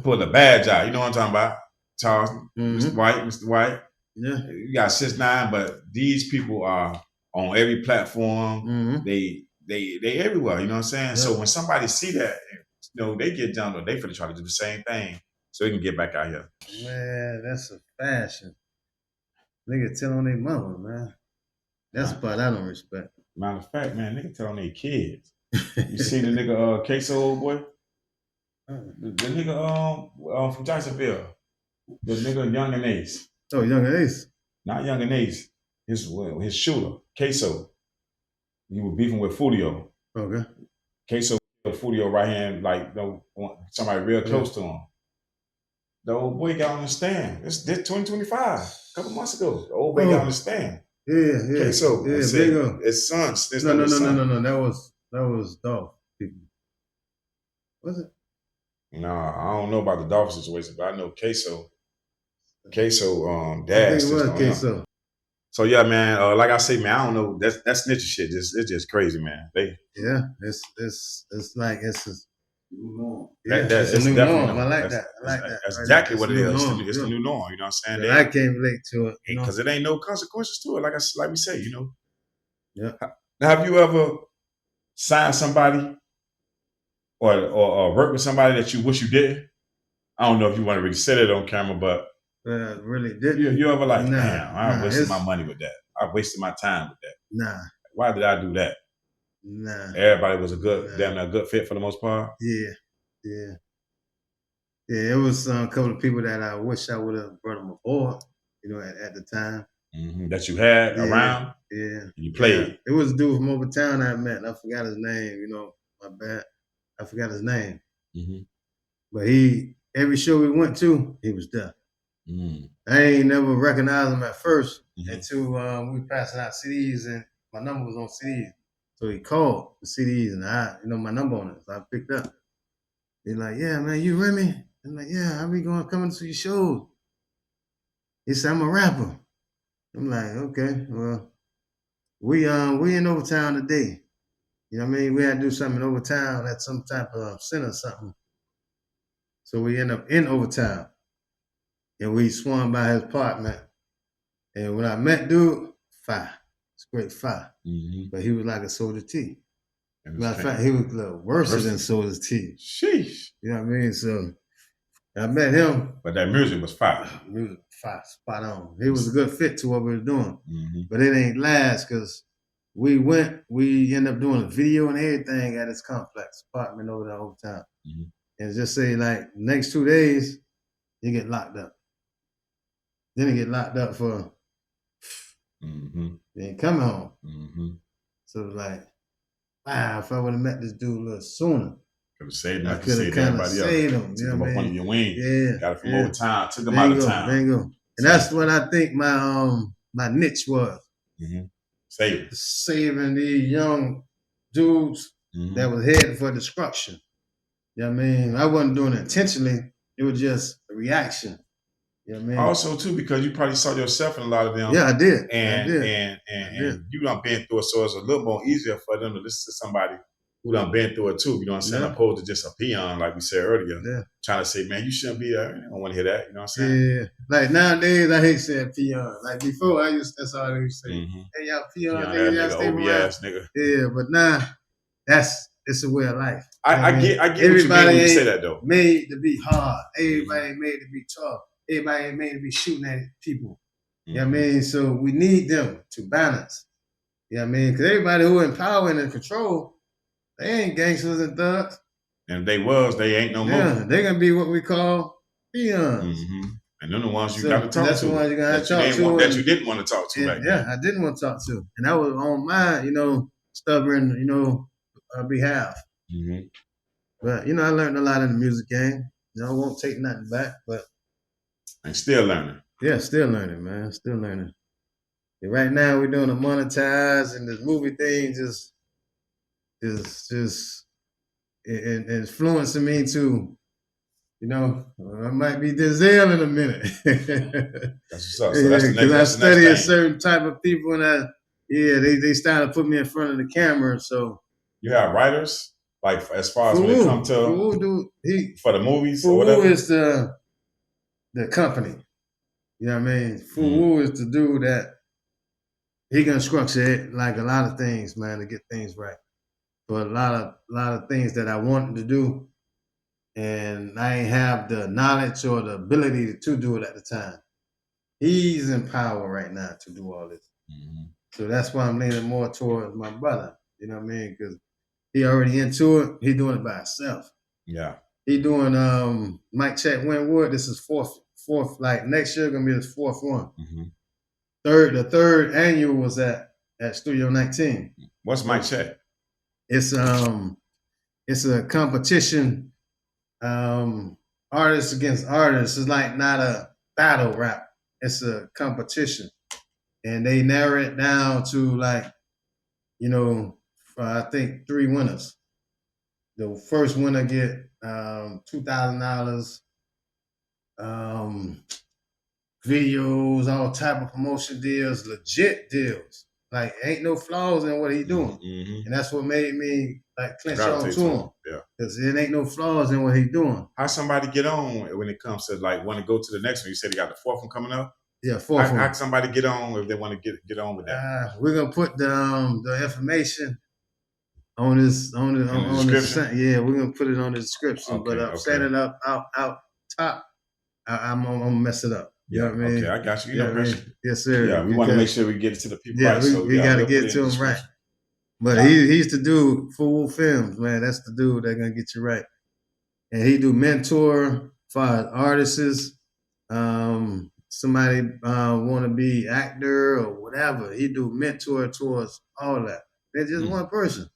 Pulling the badge out. You know what I'm talking about? Charles, Mr. White. Yeah. You got 6ix9ine, but these people are on every platform. They everywhere, you know what I'm saying? Yeah. So when somebody see that, you know, they get down, they finna try to do the same thing so they can get back out here. Man, that's a fashion. Nigga tell on their mama, man. That's the part I don't respect. Matter of fact, man, nigga tell on their kids. You see the nigga Queso, old boy? The nigga from Jacksonville. The nigga Young and Ace. Oh, Young and Ace. Not Young and Ace. His shooter, Queso. He was beefing with Fulio. Okay. Queso Fulio right hand, like somebody real close to him. The old boy got on the stand. This 2025, a couple months ago. The old boy got on the stand. Yeah. Queso. Yeah, his son. No. That was Dolph. Was it? Nah, I don't know about the Dolph situation, but I know Queso. Queso, I think dash it just was on him. queso. So yeah, man. Like I say, man, I don't know. That snitching shit it's just crazy, man. It's like it's a new norm. Yeah, that it's a it's new definitely norm. I like that's, that. I like that. that's Right there. exactly It's what a it new is. norm. It's the new norm. You know what I'm saying? But I can't relate to it. Because it ain't no consequences to it. Like we say, Yeah. Now, have you ever signed somebody or worked with somebody that you wish you didn't? I don't know if you want to really say that on camera, but Really didn't. you ever like, Nah, damn, I wasted my it's money with that. I wasted my time with that. nah, Why did I do that? nah. Everybody was a damn near good fit for the most part. Yeah, yeah. Yeah, it was a couple of people that I wish I would have brought them aboard, at the time. That you had around. Yeah. And you played. Yeah. It was a dude from over town I met. I forgot his name, my bad. I forgot his name. But every show we went to, he was there. I ain't never recognized him at first until we passing out CDs and my number was on CDs. So he called the CDs and my number on it. So I picked up. He's like, yeah, man, you Remy? I'm like, yeah, I be coming to your shows. He said, I'm a rapper. I'm like, okay, well, we in Overtown today. You know what I mean? We had to do something in Overtown at some type of center or something. So we end up in Overtown. And we swung by his apartment. And when I met dude, fire. It's great fire. But he was like a Soda T. Matter of fact, he was a little worse than Soda T. Sheesh. You know what I mean? So I met him. But that music was fire. Music fire, spot on. It was a good fit to what we were doing. But it ain't last because we ended up doing a video and everything at his complex apartment over there all the time. And just say like next 2 days, you get locked up. Then you get locked up for you ain't coming home. So it was like, wow, if I would have met this dude a little sooner. Could have saved him. I could have kind of saved him. Took him up under your wing. Yeah. Got it from over time. Took him out of town. Bingo. And that's what I think my niche was. Saving these young dudes that was headed for destruction. You know what I mean? I wasn't doing it intentionally. It was just a reaction. You know what I mean? Also, too, because you probably saw yourself in a lot of them. Yeah, I did. And you done been through it, so it's a little more easier for them to listen to somebody who done been through it too. You know what I'm saying? Opposed to just a peon, like we said earlier. Trying to say, man, you shouldn't be there. I don't want to hear that. You know what I'm saying? Yeah. Like nowadays, I hate saying peon. Like before, that's all I used to say. Hey, y'all peon, nigga, y'all stay around. Nigga. Yeah, but now, it's a way of life. I get what you mean when you say that, though. Made to be hard. Everybody ain't made to be tough. Everybody ain't made to be shooting at people. You know what I mean? So we need them to balance. You know what I mean? Because everybody who in power and in control, they ain't gangsters and thugs. And if they was, they ain't no more. Yeah, they're going to be what we call peons. And they're the ones you got to talk to. That's the ones you got to talk to. That you didn't want to talk to. I didn't want to talk to. And that was on my, stubborn, behalf. But, I learned a lot in the music game. I won't take nothing back, but. And still learning. Yeah, still learning, man. Still learning. And right now we're doing a monetize and this movie thing just influencing me to, I might be Denzel in a minute. That's what's up. So that's the next. Because I study a certain type of people, and they started to put me in front of the camera. So you have writers, like as far as when it comes to for the movies or whatever. Who is the company? You know what I mean? Fu is the dude that he can structure it like a lot of things, man, to get things right. For a lot of things that I wanted to do, and I ain't have the knowledge or the ability to do it at the time. He's in power right now to do all this. So that's why I'm leaning more towards my brother. You know what I mean? Because he already into it. He doing it by himself. Yeah. He doing Mic Check WYNWOOD. This is fourth. Like next year gonna be his fourth one. The third annual was at Studio 19. What's Mic Check? It's a competition, artists against artists. It's like not a battle rap. It's a competition, and they narrow it down to like, I think 3 winners. The first winner get $2,000. videos, all type of promotion deals, legit deals. Like ain't no flaws in what he doing, and that's what made me like clinch on to him. Yeah, because there ain't no flaws in what he doing. How somebody get on when it comes to like want to go to the next one? You said he got the fourth one coming up. Yeah, fourth one. How can somebody get on if they want to get on with that? We're gonna put the information on this on the description. Yeah, we're gonna put it on the description. Okay, but set it up out top. I'm gonna mess it up. You know what I mean? Okay, I got you. You know, yes, sir. Yeah, we want to make sure we get it to the people. Yeah, right, we got to get it to them right. But he's the dude, Full Films, man. That's the dude that's gonna get you right. And he do mentor for artists. Somebody want to be actor or whatever. He do mentor towards all that. They're just one person.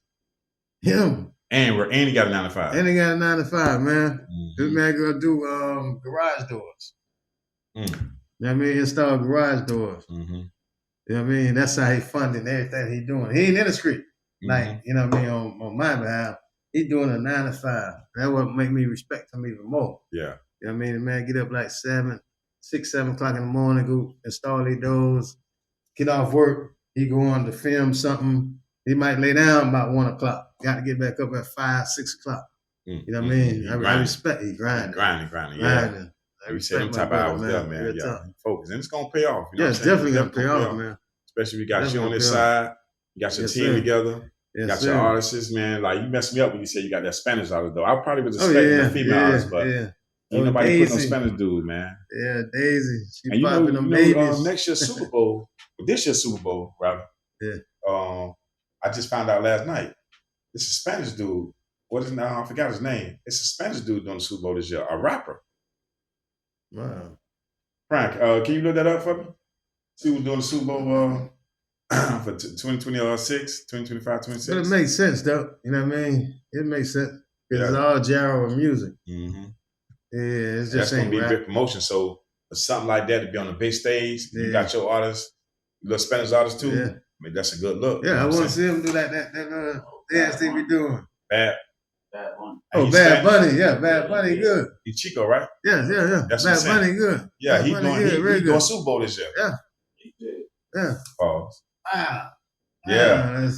Him. And he got a 9 to 5. And he got a 9 to 5, man. This man gonna do garage doors. You know what I mean? Install garage doors. You know what I mean? That's how he funding everything he doing. He ain't in the street. Like, you know what I mean, on my behalf. He doing a 9 to 5. That would make me respect him even more. Yeah. You know what I mean? The man get up like 6, 7 o'clock in the morning, go install these doors, get off work. He go on to film something. He might lay down about 1 o'clock. Got to get back up at 5, 6 o'clock. You know what I mean? I respect. He grinding. Yeah. We said them type of hours there, man. Yeah. Focus. And it's going to pay off. You know it's definitely going to pay off, man. Especially we got you on this side. You got your team together. You got your artists, man. Like, you messed me up when you said you got that Spanish artist, though. I probably was expecting a female artist, but ain't nobody put no Spanish dude, man. Yeah, Daisy. She and popping them babies. Next year's Super Bowl, this year's Super Bowl, rather. Yeah. I just found out last night. It's a Spanish dude. What is now? I forgot his name. It's a Spanish dude doing the Super Bowl this year. A rapper. Wow. Frank, can you look that up for me? See who's doing the Super Bowl for 2026, 2025, 26? But it makes sense, though. You know what I mean? It makes sense. Because it's all genre of music. Yeah, it's just going to be big promotion. So for something like that to be on a big stage, you got your artists, little Spanish artists too. Yeah. I mean, that's a good look. Yeah, I want to see him do that dance they be doing. Bad Bunny. Oh, Bad Bunny. Yeah, Bad Bunny good. He's Chico, right? Yeah. That's Bad Bunny good. Yeah, he's doing Super Bowl this year. Yeah. Yeah. Pause. Wow. Yeah.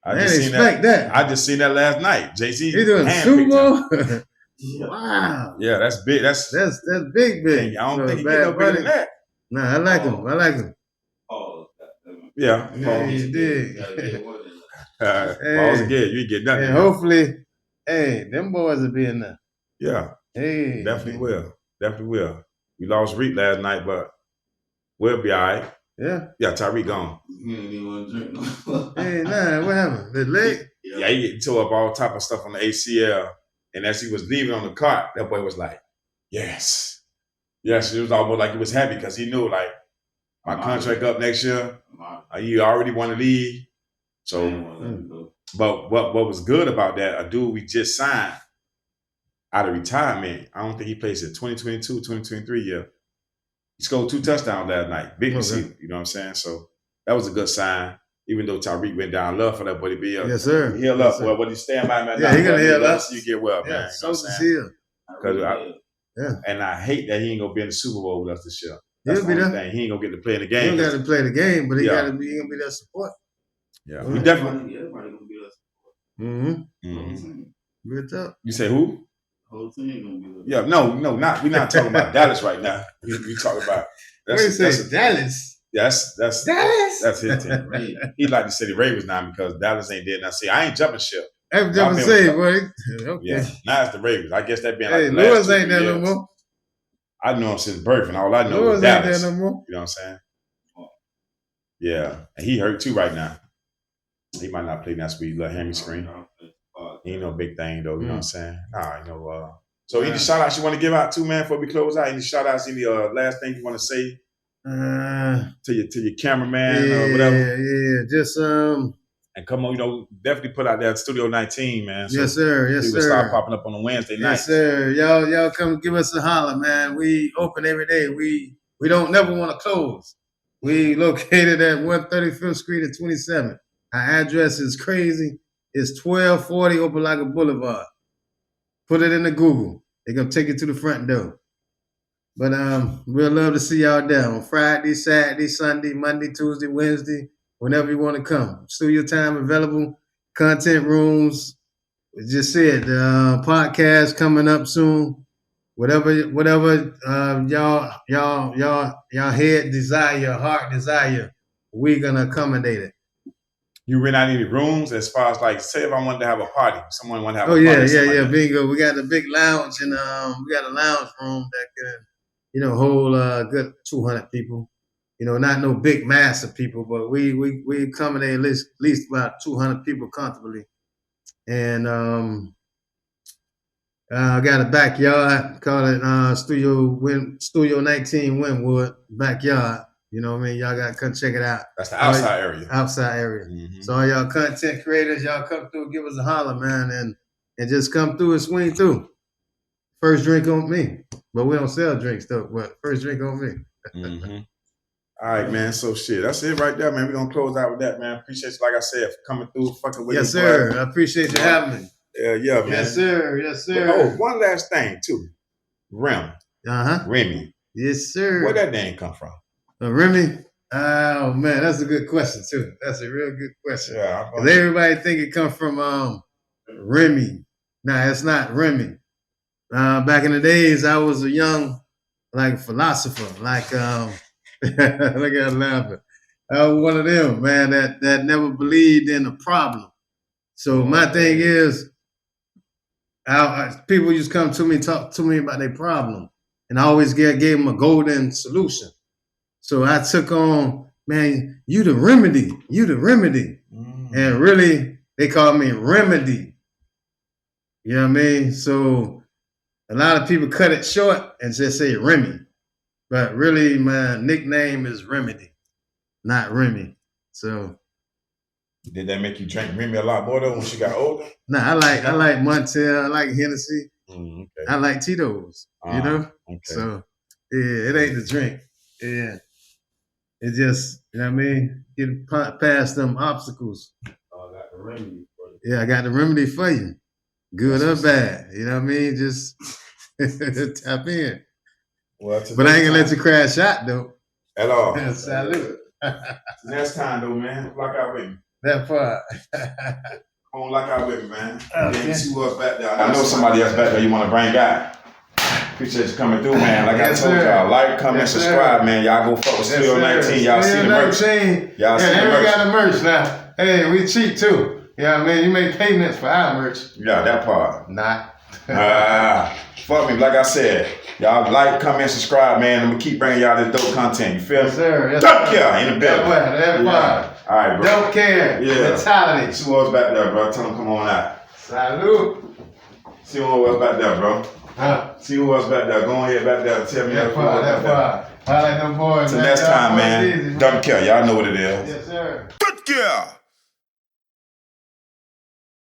I didn't expect that. I just seen that last night. JC. He doing Super Bowl? Wow. Yeah, that's big. That's big. I don't think he get no bigger than that. Nah, I like him. Yeah. He did. Pause again. You get nothing. And hopefully, them boys will be in there. Yeah. Hey. Definitely will. We lost Reek last night, but we'll be all right. Yeah. Yeah, Tyreek gone. He ain't even want to drink no. Hey, nah, what happened? The leg? Yeah, he tore up all type of stuff on the ACL. And as he was leaving on the cart, that boy was like, yes. Yes, it was almost like he was happy because he knew, like, my contract up next year. You already want to leave. So, but what was good about that, a dude we just signed out of retirement, I don't think he plays in 2022, 2023 year. He scored 2 touchdowns last night. Big receiver, you know what I'm saying? So that was a good sign. Even though Tyreek went down, love for that boy to be up. Yes, sir. Heal up. Well, what he stand by man. Yeah, he gonna heal up. You get well, man. So is heal. And I hate that he ain't gonna be in the Super Bowl with us this year. He'll be there. He ain't gonna get to play in the game. He don't got to play the game, but he gotta be. He gonna be there support. Yeah, we definitely. Everybody gonna be us. Good talk. You say who? Whole team gonna be us. Yeah, no, not. We're not talking about Dallas right now. We talking about. That's Dallas. That's Dallas. That's his team. He like to say the Ravens now because Dallas ain't dead. Now, see, I ain't jumping ship. I'm jumping ship, boy. Okay. Yeah, now it's the Ravens. I guess that being like the Lewis ain't there no more. I know him since birth, and all I know Lewis is Dallas. Ain't there no more. You know what I'm saying? Yeah, and he hurt too right now. He might not play next week. Little hammy screen. He ain't no big thing though. You know what I'm saying? Nah, you know. So any shout outs you want to give out too, man, before we close out? Any shout outs? Any last thing you want to say to your cameraman or whatever? Yeah. Just and come on, definitely put out that Studio 19, man. So yes, sir. Yes, sir. Start popping up on a Wednesday night. Yes, sir. Y'all come give us a holler, man. We open every day. We don't never want to close. We located at 135th Street and 27th. Our address is crazy. It's 1240 Opelika Boulevard. Put it in the Google. They're gonna take you to the front door. But we'll love to see y'all there on Friday, Saturday, Sunday, Monday, Tuesday, Wednesday, whenever you want to come. Studio time available, content rooms. We just said the podcast coming up soon. Whatever y'all head desire, your heart desire, we're gonna accommodate it. You rent out any rooms as far as like, say if I wanted to have a party, someone want to have Oh a party. yeah, bingo. We got the big lounge and we got a lounge room that can, hold a good 200 people. Not no big mass of people, but we accommodate at least about 200 people comfortably. And I got a backyard, call it Studio 19 WYNWOOD backyard. You know what I mean? Y'all gotta come check it out. That's the outside area. Outside area. Mm-hmm. So all y'all content creators, y'all come through, give us a holler, man, and just come through and swing through. First drink on me. But we don't sell drinks though, but first drink on me. Mm-hmm. All right, man. So shit, that's it right there, man. We're gonna close out with that, man. Appreciate you, like I said, for coming through, fucking with Yes, sir. I appreciate you having me. Yeah, man. Yes, sir. Yes, sir. But, one last thing too. Remy. Yes, sir. Where that name come from? Remy? Oh man, that's a good question too. That's a real good question. Yeah. Because everybody think it come from Remy. Nah, it's not Remy. Back in the days, I was a young philosopher. Look at her laughing. I was one of them, man, that never believed in a problem. So my thing is, people just come to me, talk to me about their problem, and I always gave them a golden solution. So I took on, man, you the remedy. And really, they call me Remedy. You know what I mean? So a lot of people cut it short and just say Remy. But really, my nickname is Remedy, not Remy. So did that make you drink Remy a lot more though when she got older? Nah, I like Montel, I like Hennessy, okay. I like Tito's, Okay. So yeah, it ain't the drink. Yeah. It just, you know what I mean? Get past them obstacles. Oh, I got the remedy for you. Yeah, I got the remedy for you. Good or bad. You know what I mean? Just tap in. Well, but I ain't gonna let you crash out though. At all. Salute. Next time though, man. Lock out with me. That part. Come on, lock out with me, man. Okay. See what's back there. I know somebody else back there you want to bring out. Appreciate you coming through, man. Like I told y'all, like, comment, subscribe, man. Y'all go fuck with Studio 19. Y'all see the merch. Y'all see the merch. We got the merch now. Hey, we cheap too. Yeah, man, you make payments for our merch. Yeah, that part. Not. Fuck me. Like I said, y'all like, comment, subscribe, man. I'm gonna keep bringing y'all this dope content. You feel me? Yes, sir. Yes, Don't care in the building. That part. All right, bro. Don't care. Yeah. Mentality. See what's back there, bro. Tell them come on out. Salute. See what's back there, bro. See what's back there. Go ahead back there. Tell me that part. I like them boys. Till next time, man. Don't care. Y'all know what it is. Yes, sir. Don't care.